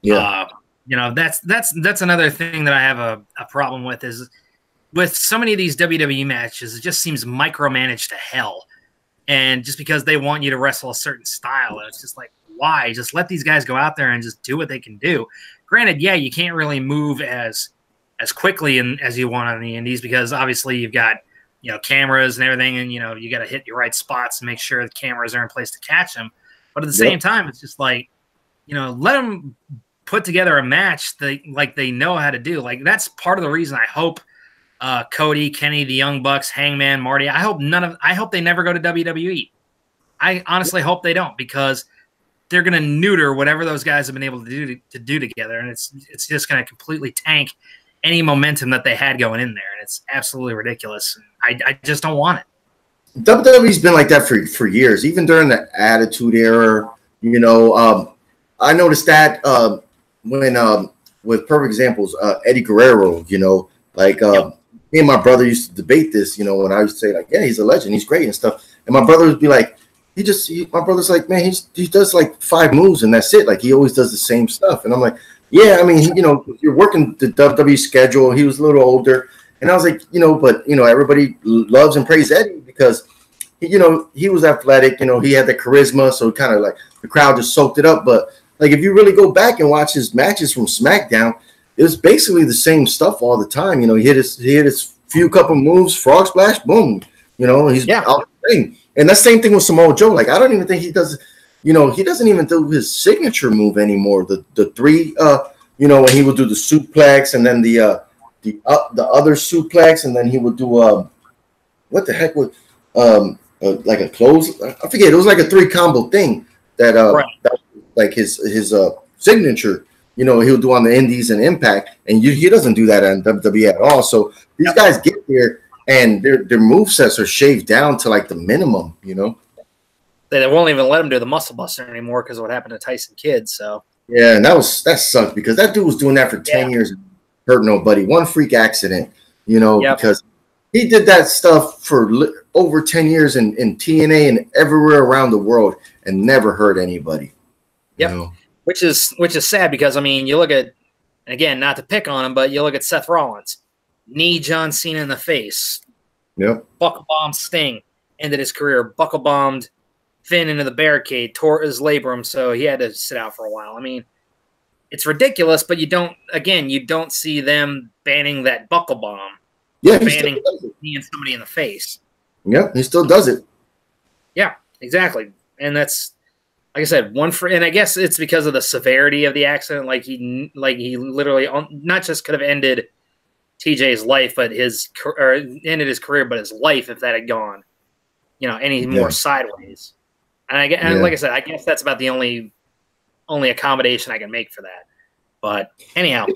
Yeah, that's another thing that I have a problem with is with so many of these WWE matches, it just seems micromanaged to hell. And just because they want you to wrestle a certain style, it's just like, why? Just let these guys go out there and just do what they can do. Granted, you can't really move as quickly as you want on the indies because obviously you've got, cameras and everything, and, you got to hit your right spots and make sure the cameras are in place to catch them. But at the same time, it's just like, let them put together a match they know how to do. Like that's part of the reason I hope Cody, Kenny, the Young Bucks, Hangman, Marty, I hope they never go to WWE. I honestly hope they don't because they're going to neuter whatever those guys have been able to do together. And it's just going to completely tank any momentum that they had going in there. And it's absolutely ridiculous. I just don't want it. WWE's been like that for years, even during the Attitude Era. I noticed that when with perfect examples, Eddie Guerrero, me and my brother used to debate this, when I used to say like, yeah, he's a legend, he's great and stuff. And my brother would be like, my brother's like, man, he does like 5 moves and that's it. Like he always does the same stuff. And I'm like, yeah, I mean, you're working the WWE schedule. He was a little older. And I was like, but everybody loves and praises Eddie because, he was athletic, he had the charisma. So kind of like the crowd just soaked it up. But like, if you really go back and watch his matches from SmackDown, it was basically the same stuff all the time. He hit his few couple moves, frog splash, boom. He's out the ring. And that's the same thing with Samoa Joe. Like, I don't even think he does, he doesn't even do his signature move anymore. The three, when he would do the suplex and then the other suplex, and then he would do what the heck was like a close? I forget. It was like a 3 combo thing that that was like his signature. He would do on the Indies and Impact, and he doesn't do that on WWE at all. So these guys get there, and their movesets are shaved down to like the minimum. They won't even let him do the Muscle Buster anymore because of what happened to Tyson Kidd. So yeah, and that sucked because that dude was doing that for 10 years, and hurt nobody. One freak accident, because he did that stuff for over 10 years in TNA and everywhere around the world, and never hurt anybody. Yep. Which is sad because, I mean, you look at, and again, not to pick on him, but you look at Seth Rollins, knee John Cena in the face. Yep. Buckle bomb Sting, ended his career. Buckle bombed Finn into the barricade, tore his labrum, so he had to sit out for a while. I mean, it's ridiculous, but you don't see them banning that buckle bomb. Yeah, banning kneeing somebody in the face. Yeah, he still does it. Yeah, exactly. And that's, like I said, and I guess it's because of the severity of the accident. Like he literally not just could have ended TJ's life, but ended his career, but his life if that had gone, any more sideways. And like I said, I guess that's about the only accommodation I can make for that. But anyhow,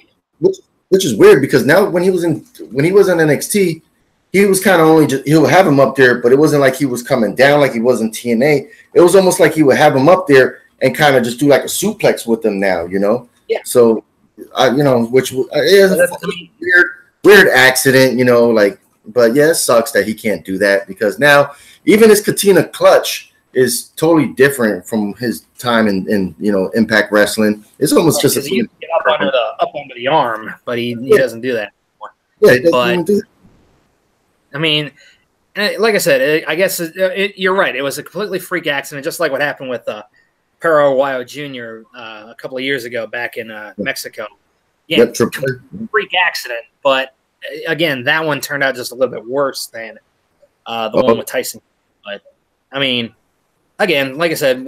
which is weird because now when he was in NXT, he was kind of only he would have him up there, but it wasn't like he was coming down like he was in TNA. It was almost like he would have him up there and kind of just do like a suplex with him now, Yeah. So, which is a weird accident, but yeah, it sucks that he can't do that because now even his Katina clutch is totally different from his time in Impact Wrestling. It's almost just he used to get up under the arm, but he doesn't do that anymore. Yeah, he doesn't even do that. I mean, like I said, I guess you're right. It was a completely freak accident, just like what happened with Perro Aguayo Jr. A couple of years ago back in Mexico. Yeah, freak accident, but again, that one turned out just a little bit worse than the one with Tyson. But I mean, again, like I said,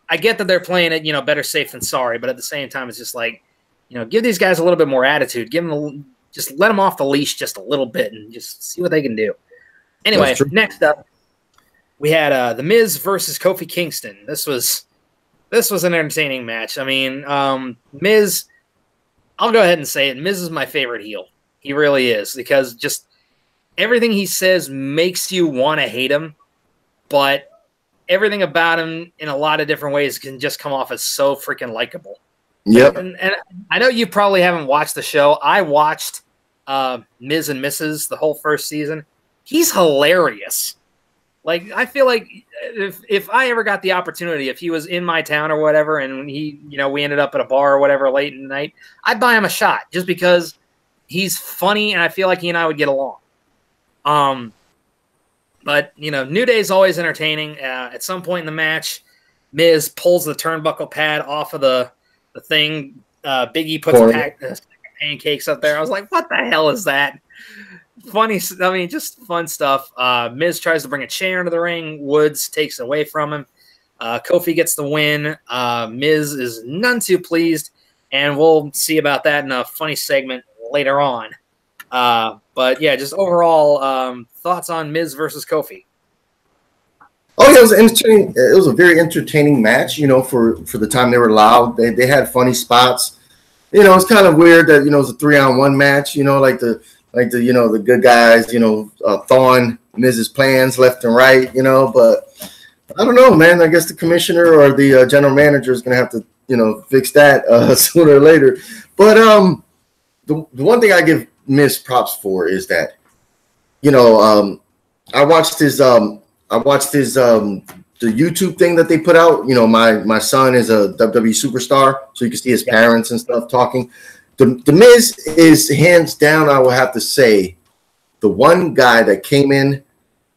I get that they're playing it, better safe than sorry, but at the same time, it's just like, give these guys a little bit more attitude. Just let them off the leash just a little bit and just see what they can do. Anyway, next up, we had The Miz versus Kofi Kingston. This was an entertaining match. I mean, Miz, I'll go ahead and say it. Miz is my favorite heel. He really is because just everything he says makes you want to hate him, but everything about him in a lot of different ways can just come off as so freaking likable. Yep. And I know you probably haven't watched the show. I watched Miz and Mrs. the whole first season. He's hilarious. Like, I feel like if I ever got the opportunity, if he was in my town or whatever, and we ended up at a bar or whatever late at night, I'd buy him a shot just because he's funny and I feel like he and I would get along. But, New Day's always entertaining. At some point in the match, Miz pulls the turnbuckle pad off of the thing. Biggie puts pancakes up there. I was like, what the hell is that? Funny. I mean, just fun stuff. Miz tries to bring a chair into the ring. Woods takes it away from him. Kofi gets the win. Miz is none too pleased, and we'll see about that in a funny segment later on. But yeah, just overall thoughts on Miz versus Kofi. Oh, yeah, it was entertaining. It was a very entertaining match, for the time they were loud. They had funny spots. It's kind of weird that, it was a 3-on-1 match, like the good guys, thawing Miz's plans left and right, but I don't know, man. I guess the commissioner or the general manager is going to have to, fix that sooner or later. But the one thing I give Miz props for is that, I watched his the YouTube thing that they put out. My son is a WWE superstar, so you can see his parents and stuff talking. The Miz is hands down, I will have to say, the one guy that came in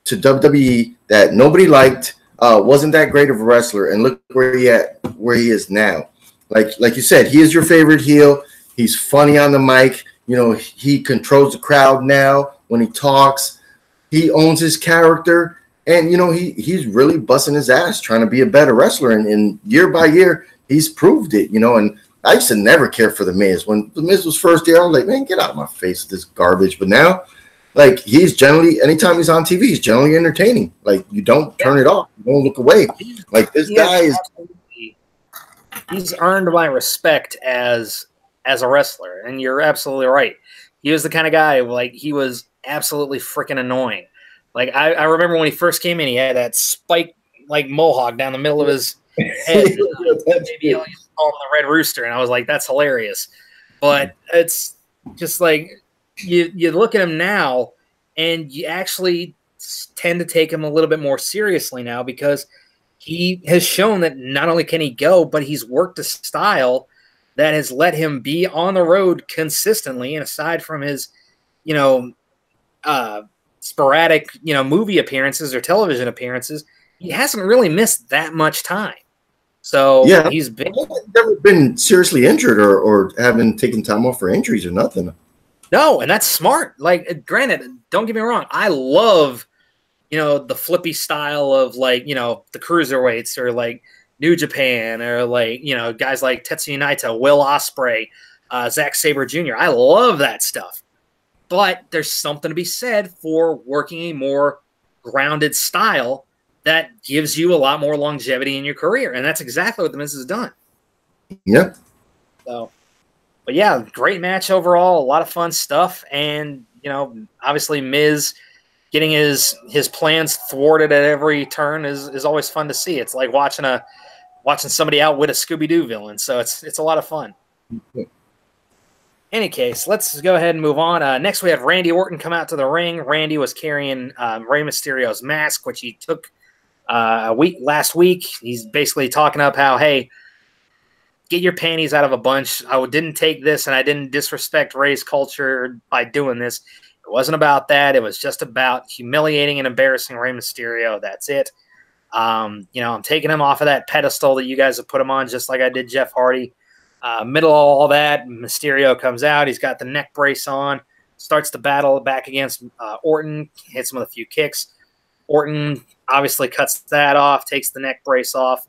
to WWE that nobody liked, wasn't that great of a wrestler, and look where he is now. Like you said, he is your favorite heel. He's funny on the mic. He controls the crowd now when he talks. He owns his character, And he's really busting his ass trying to be a better wrestler, and year by year he's proved it. And I used to never care for the Miz. When the Miz was first here, I was like, man, get out of my face with this garbage. But now, like, he's generally, anytime he's on TV, he's generally entertaining. Like, you don't turn it off, you don't look away. Like, this guy is. He's earned my respect as a wrestler, and you're absolutely right. He was the kind of guy, like, he was absolutely freaking annoying. Like, I remember when he first came in, he had that spike like mohawk down the middle of his head. Maybe he'll call him the Red Rooster, and I was like, that's hilarious. But it's just like you look at him now, and you actually tend to take him a little bit more seriously now, because he has shown that not only can he go, but he's worked a style that has let him be on the road consistently. And aside from his, sporadic, movie appearances or television appearances, he hasn't really missed that much time. So yeah, he's never been seriously injured or haven't taken time off for injuries or nothing. No, and that's smart. Like, granted, don't get me wrong, I love, the flippy style of, like, the cruiserweights, or like New Japan, or like, guys like Tetsuya Naito, Will Ospreay, Zack Sabre Jr. I love that stuff. But there's something to be said for working a more grounded style that gives you a lot more longevity in your career. And that's exactly what The Miz has done. Yep. So, but yeah, great match overall. A lot of fun stuff. And, obviously Miz getting his plans thwarted at every turn is always fun to see. It's like watching somebody outwit a Scooby-Doo villain. So it's a lot of fun. Any case, let's go ahead and move on. Next, we have Randy Orton come out to the ring. Randy was carrying Rey Mysterio's mask, which he took last week. He's basically talking up how, hey, get your panties out of a bunch. I didn't take this, and I didn't disrespect Rey's culture by doing this. It wasn't about that. It was just about humiliating and embarrassing Rey Mysterio. That's it. I'm taking him off of that pedestal that you guys have put him on, just like I did Jeff Hardy. Middle of all that, Mysterio comes out. He's got the neck brace on, starts the battle back against Orton, hits him with a few kicks. Orton obviously cuts that off, takes the neck brace off,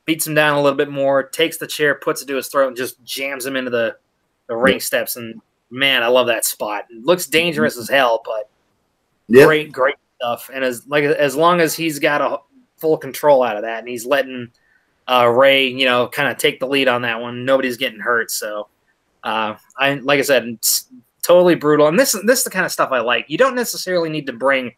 beats him down a little bit more, takes the chair, puts it to his throat, and just jams him into the ring steps. And, man, I love that spot. It looks dangerous as hell, but great stuff. And as long as he's got a full control out of that, and he's letting Rey, kind of take the lead on that one, nobody's getting hurt. So, like I said, it's totally brutal. And this is the kind of stuff I like. You don't necessarily need to bring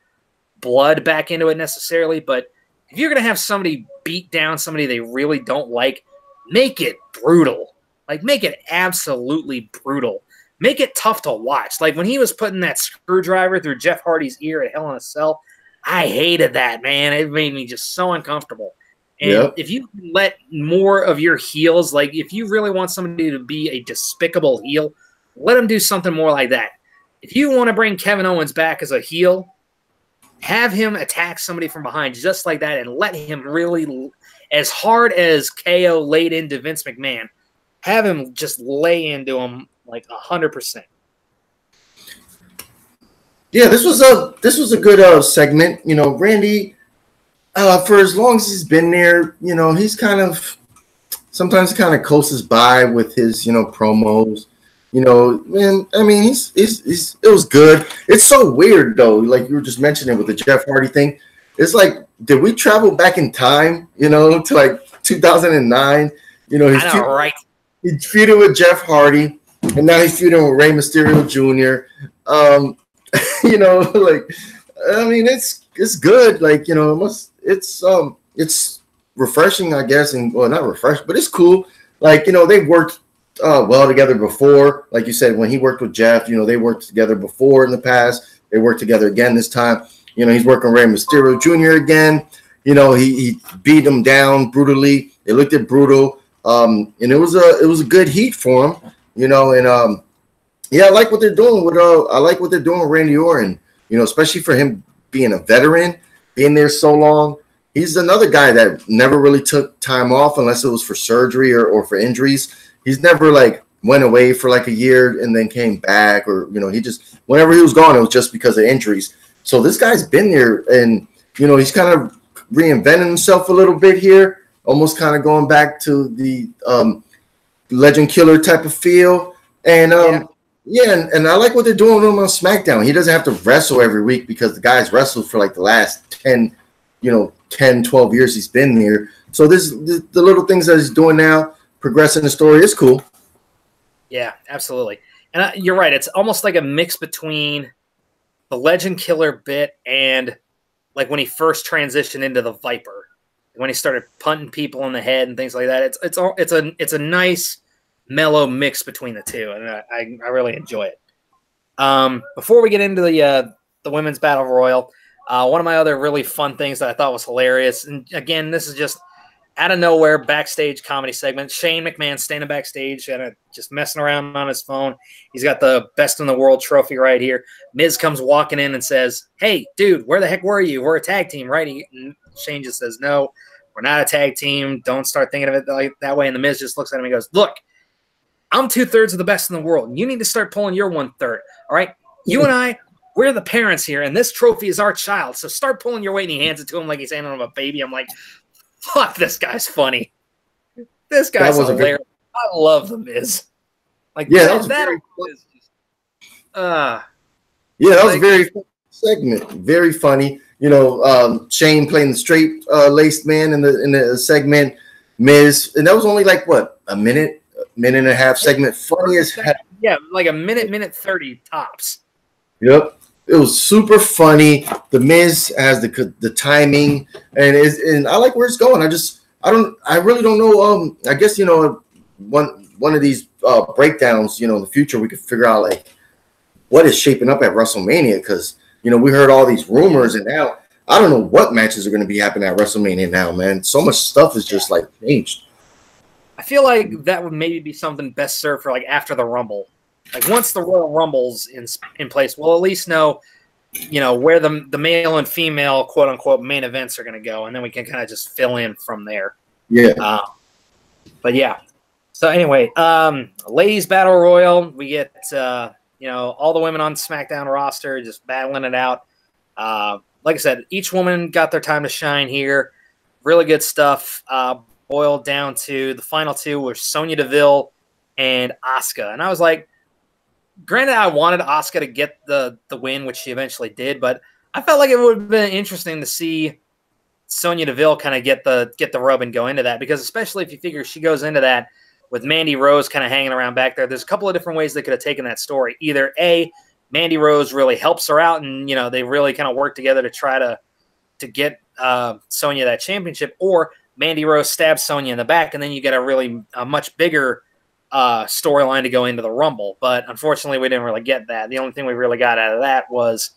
blood back into it necessarily, but if you're going to have somebody beat down somebody they really don't like, make it brutal. Like, make it absolutely brutal. Make it tough to watch. Like, when he was putting that screwdriver through Jeff Hardy's ear at Hell in a Cell, I hated that, man. It made me just so uncomfortable. And if you let more of your heels, like, if you really want somebody to be a despicable heel, let them do something more like that. If you want to bring Kevin Owens back as a heel, have him attack somebody from behind just like that, and let him really, as hard as KO laid into Vince McMahon, have him just lay into him like 100%. Yeah, this was a good segment. Randy, for as long as he's been there, he's sometimes kind of coasts by with his promos. Man, I mean, it was good. It's so weird though, like you were just mentioning with the Jeff Hardy thing. It's like, did we travel back in time, to like 2009? Right. He feuded with Jeff Hardy, and now he's feuding with Rey Mysterio Jr. Like, I mean, it's good. Like, it's refreshing, I guess, and well, not refreshing, but it's cool. Like, they've worked well together before. Like you said, when he worked with Jeff, they worked together before in the past. They worked together again this time. He's working Rey Mysterio Jr. again. He beat him down brutally. It looked brutal. And it was a good heat for him. I like what they're doing with Randy Orton. Especially for him being a veteran, being there so long. He's another guy that never really took time off unless it was for surgery or for injuries. He's never like went away for like a year and then came back, or he just, whenever he was gone, it was just because of injuries. So this guy's been there, and you know, he's kind of reinventing himself a little bit here, almost kind of going back to the legend killer type of feel. And and I like what they're doing with him on SmackDown. He doesn't have to wrestle every week because the guy's wrestled for like the last 10, 12 years he's been here. So the little things that he's doing now, progressing the story, is cool. Yeah, absolutely. And you're right. It's almost like a mix between the legend killer bit and like when he first transitioned into the Viper, when he started punting people in the head and things like that. It's a nice mellow mix between the two, and I really enjoy it. Before we get into the women's battle royal, one of my other really fun things that I thought was hilarious, and again, this is just out of nowhere, backstage comedy segment. Shane McMahon standing backstage and just messing around on his phone. He's got the best in the world trophy right here. Miz comes walking in and says, "Hey, dude, where the heck were you? We're a tag team, right?" Shane just says, "No, we're not a tag team. Don't start thinking of it like that way." And the Miz just looks at him and goes, "Look, I'm 2/3 of the best in the world. You need to start pulling your 1/3. All right? You and I, we're the parents here, and this trophy is our child. So start pulling your weight." And he hands it to him like he's handing him a baby. I'm like, fuck, this guy's funny. This guy's hilarious. I love the Miz. Like, yeah, that was that was a very funny segment. Very funny. Shane playing the straight laced man in the segment. Miz, and that was only like what, a minute and a half segment. Funny as heck. Yeah, like a minute 30 tops. Yep. It was super funny. The Miz has the timing, and I like where it's going. I really don't know. I guess one of these breakdowns, in the future we could figure out like what is shaping up at WrestleMania, because we heard all these rumors, and now I don't know what matches are going to be happening at WrestleMania now, man. So much stuff is just like changed. I feel like that would maybe be something best served for like after the Rumble. Like once the Royal Rumble's in place, we'll at least know, where the male and female quote unquote main events are going to go, and then we can kind of just fill in from there. Yeah. But yeah. So anyway, ladies battle royal, we get all the women on SmackDown roster just battling it out. Like I said, each woman got their time to shine here. Really good stuff. Boiled down to the final two were Sonya Deville and Asuka, and I was like, granted, I wanted Asuka to get the win, which she eventually did, but I felt like it would have been interesting to see Sonya Deville kind of get the rub and go into that, because especially if you figure she goes into that with Mandy Rose kind of hanging around back there, there's a couple of different ways they could have taken that story. Either A, Mandy Rose really helps her out, and they really kind of work together to try to get Sonya that championship, or Mandy Rose stabs Sonya in the back, and then you get a much bigger storyline to go into the Rumble. But unfortunately, we didn't really get that. The only thing we really got out of that was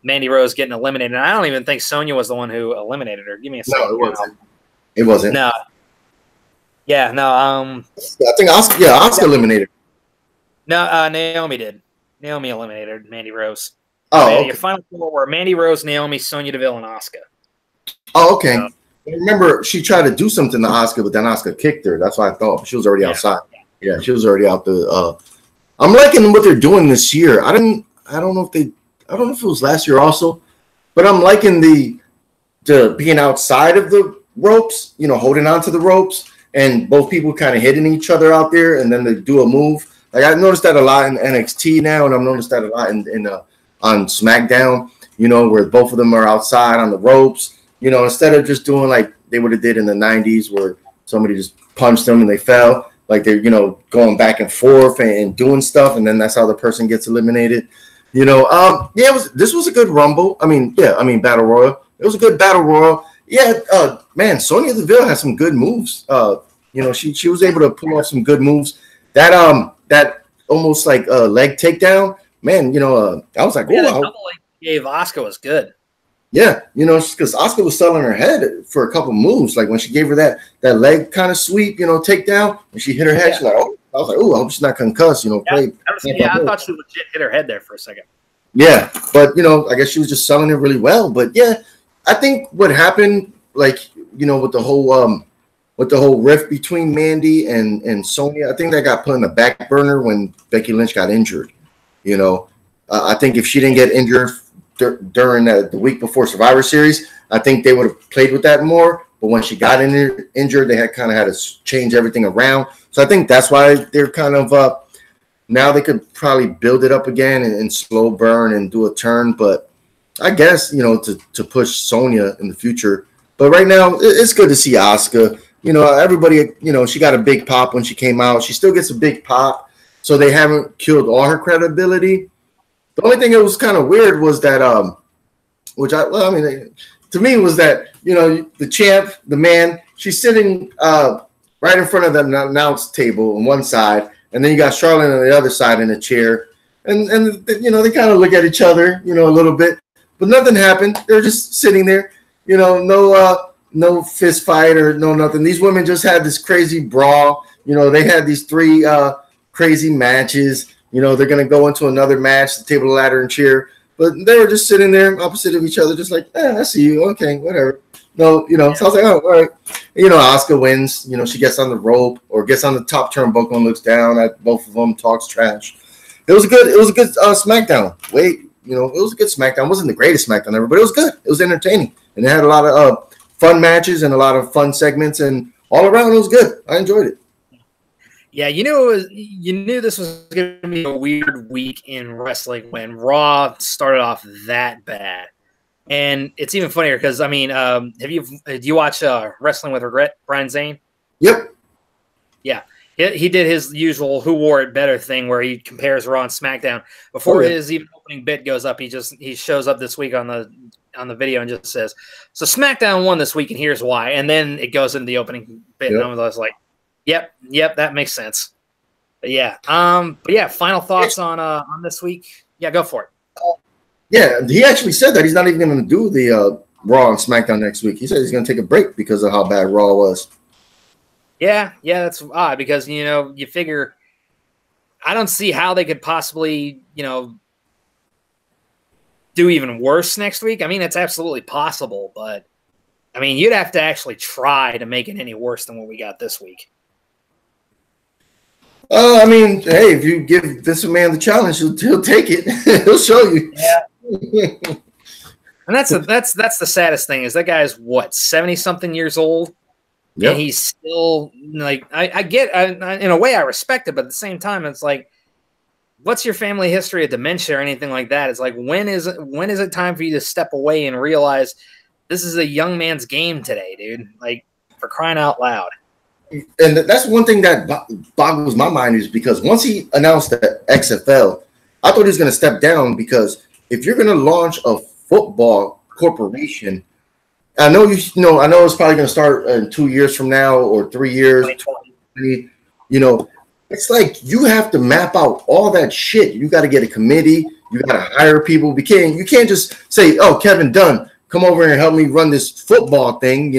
Mandy Rose getting eliminated. And I don't even think Sonya was the one who eliminated her. Give me a second. No, it wasn't. It wasn't. No. Yeah, no. I think Asuka eliminated. No, Naomi did. Naomi eliminated Mandy Rose. Oh, okay. Your final four were Mandy Rose, Naomi, Sonya Deville, and Asuka. Oh, okay. I remember she tried to do something to Asuka, but then Asuka kicked her. That's what I thought. She was already outside. Yeah, she was already out the. I'm liking what they're doing this year. I don't know if it was last year also, but I'm liking the being outside of the ropes. Holding on to the ropes, and both people kind of hitting each other out there, and then they do a move. Like I've noticed that a lot in NXT now, and I've noticed that a lot on SmackDown. Where both of them are outside on the ropes. Instead of just doing like they would have did in the 90s where somebody just punched them and they fell, like they're, going back and forth and doing stuff, and then that's how the person gets eliminated. This was a good Rumble. Battle Royal. It was a good Battle Royal. Yeah, man, Sonya Deville has some good moves. She was able to pull off some good moves. That almost like leg takedown, man, I was like, the double leg gave Asuka was good. Yeah, because Asuka was selling her head for a couple moves. Like when she gave her that leg kind of sweep, takedown, and she hit her head, she's like, oh, I was like, oh, I hope she's not concussed, I thought she legit hit her head there for a second. Yeah, but I guess she was just selling it really well. But yeah, I think what happened, like, with the whole rift between Mandy and Sonya, I think that got put in the back burner when Becky Lynch got injured. I think if she didn't get injured during the week before Survivor Series, I think they would have played with that more. But when she got injured, they had to change everything around. So I think that's why they're kind of now they could probably build it up again and slow burn and do a turn. But I guess, to push Sonya in the future. But right now, it's good to see Asuka. Everybody, she got a big pop when she came out. She still gets a big pop. So they haven't killed all her credibility. The only thing that was kind of weird was that, to me was that, the champ, the man, she's sitting right in front of the announce table on one side, and then you got Charlotte on the other side in a chair. And they kind of look at each other, a little bit. But nothing happened. They're just sitting there, no fist fight or no nothing. These women just had this crazy brawl. They had these 3 crazy matches. They're going to go into another match, the table, ladder, and chair. But they were just sitting there opposite of each other, just like, I see you. Okay, whatever. No, so I was like, oh, all right. Asuka wins. She gets on the rope or gets on the top turnbuckle and looks down at both of them, talks trash. It was a good SmackDown. It was a good SmackDown. It wasn't the greatest SmackDown ever, but it was good. It was entertaining. And it had a lot of fun matches and a lot of fun segments. And all around, it was good. I enjoyed it. Yeah, you knew this was going to be a weird week in wrestling when Raw started off that bad, and it's even funnier because do you watch Wrestling with Regret, Brian Zane? Yep. Yeah, he did his usual "Who Wore It Better" thing where he compares Raw and SmackDown. Before his even opening bit goes up, he shows up this week on the video and just says, "So SmackDown won this week, and here's why." And then it goes into the opening bit, and I was like, Yep, that makes sense. But yeah, final thoughts on this week. Yeah, go for it. Yeah, he actually said that he's not even going to do the Raw and SmackDown next week. He said he's going to take a break because of how bad Raw was. Yeah, that's odd because you figure I don't see how they could possibly do even worse next week. I mean, it's absolutely possible, but you'd have to actually try to make it any worse than what we got this week. Hey, if you give this man the challenge, he'll take it. He'll show you. Yeah. And that's the saddest thing is that guy's 70-something years old, and he's still like I get in a way I respect it, but at the same time it's like, what's your family history of dementia or anything like that? It's like when is it time for you to step away and realize this is a young man's game today, dude? Like, for crying out loud. And that's one thing that boggles my mind is because once he announced the XFL, I thought he was going to step down because if you're going to launch a football corporation, I know it's probably going to start in 2 years from now or 3 years. 2020, it's like you have to map out all that shit. You got to get a committee. You got to hire people. You can't just say, "Oh, Kevin Dunn, come over and help me run this football thing,"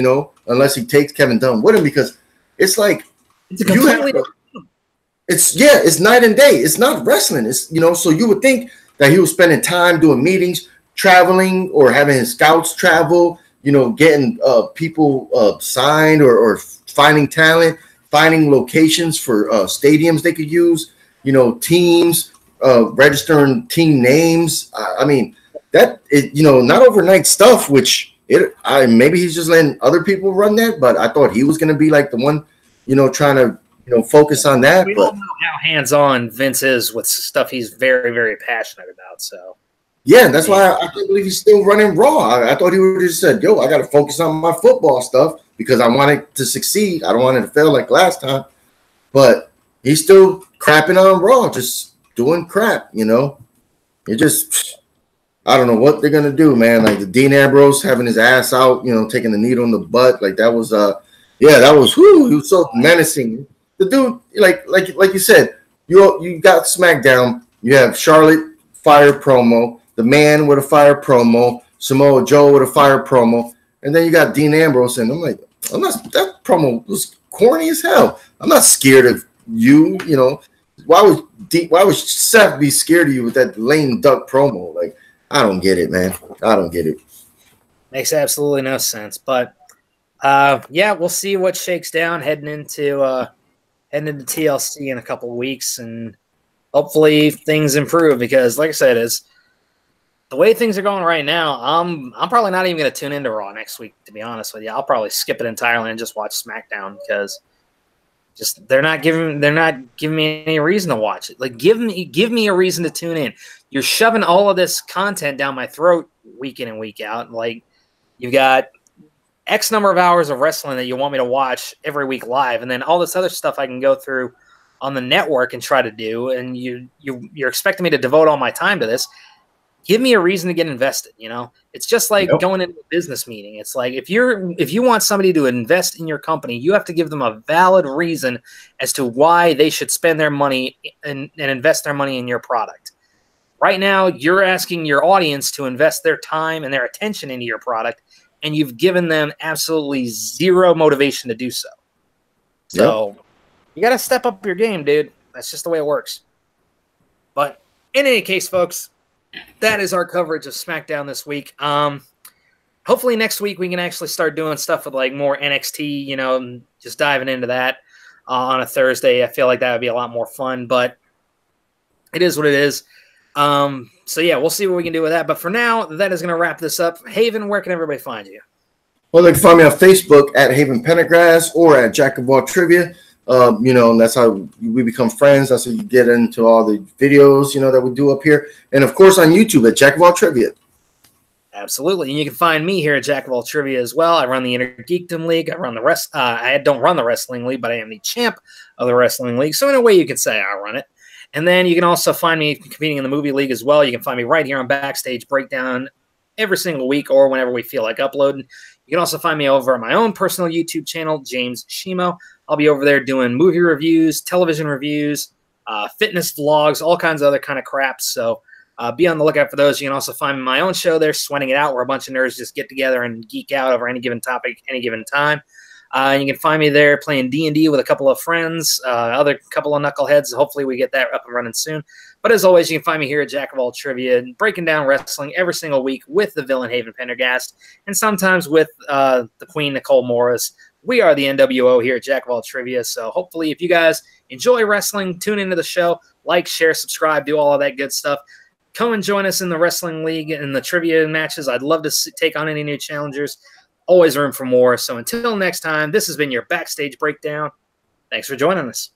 unless he takes Kevin Dunn with him because it's like it's night and day. It's not wrestling. It's so you would think that he was spending time doing meetings, traveling, or having his scouts travel, getting people signed or finding talent, finding locations for stadiums they could use, teams, registering team names. That is, not overnight stuff, which maybe he's just letting other people run that, but I thought he was going to be like the one, trying to, focus on that. We don't know how hands-on Vince is with stuff he's very, very passionate about. So, yeah, that's why I can't believe he's still running Raw. I thought he would have just said, "Yo, I got to focus on my football stuff because I want it to succeed. I don't want it to fail like last time." But he's still crapping on Raw, just doing crap, It just, I don't know what they're gonna do, man. Like the Dean Ambrose having his ass out, taking the needle in the butt, like that was, he was so menacing. The dude, like you said, you got SmackDown. You have Charlotte fire promo, the man with a fire promo, Samoa Joe with a fire promo, and then you got Dean Ambrose, and I'm like, that promo was corny as hell. I'm not scared of you, Why would Seth be scared of you with that lame duck promo? Like, I don't get it, man. I don't get it. Makes absolutely no sense. But we'll see what shakes down heading into TLC in a couple of weeks, and hopefully things improve because, like I said, the way things are going right now, I'm probably not even going to tune into Raw next week, to be honest with you. I'll probably skip it entirely and just watch SmackDown because they're not giving me any reason to watch it. Like give me a reason to tune in. You're shoving all of this content down my throat week in and week out. Like you've got X number of hours of wrestling that you want me to watch every week live, and then all this other stuff I can go through on the network and try to do, and you're expecting me to devote all my time to this. Give me a reason to get invested, you know? It's just like going into a business meeting. It's like if you want somebody to invest in your company, you have to give them a valid reason as to why they should spend their money and invest their money in your product. Right now, you're asking your audience to invest their time and their attention into your product, and you've given them absolutely zero motivation to do so. So you got to step up your game, dude. That's just the way it works. But in any case, folks, that is our coverage of SmackDown this week. Hopefully next week we can actually start doing stuff with like more NXT, you know, just diving into that on a Thursday. I feel like that would be a lot more fun, but it is what it is. So yeah, we'll see what we can do with that. But for now, that is going to wrap this up. Haven, where can everybody find you? Well, they can find me on Facebook at Haven Pendergrass or at Jack of All Trivia. You know, and that's how we become friends. That's how you get into all the videos, you know, that we do up here. And, of course, on YouTube at Jack of All Trivia. Absolutely. And you can find me here at Jack of All Trivia as well. I run the Inner Geekdom League. I run the I don't run the Wrestling League, but I am the champ of the Wrestling League. So, in a way, you could say I run it. And then you can also find me competing in the Movie League as well. You can find me right here on Backstage Breakdown every single week or whenever we feel like uploading. You can also find me over on my own personal YouTube channel, James Shimo. I'll be over there doing movie reviews, television reviews, fitness vlogs, all kinds of other kind of crap. So be on the lookout for those. You can also find my own show there, Sweating It Out, where a bunch of nerds just get together and geek out over any given topic, any given time. And you can find me there playing D&D with a couple of friends, other couple of knuckleheads. Hopefully we get that up and running soon. But as always, you can find me here at Jack of All Trivia, breaking down wrestling every single week with the villain Haven Pendergast, and sometimes with the Queen Nicole Morris. We are the NWO here at Jack of All Trivia. So hopefully if you guys enjoy wrestling, tune into the show, like, share, subscribe, do all of that good stuff. Come and join us in the Wrestling League and the trivia matches. I'd love to take on any new challengers. Always room for more. So until next time, this has been your Backstage Breakdown. Thanks for joining us.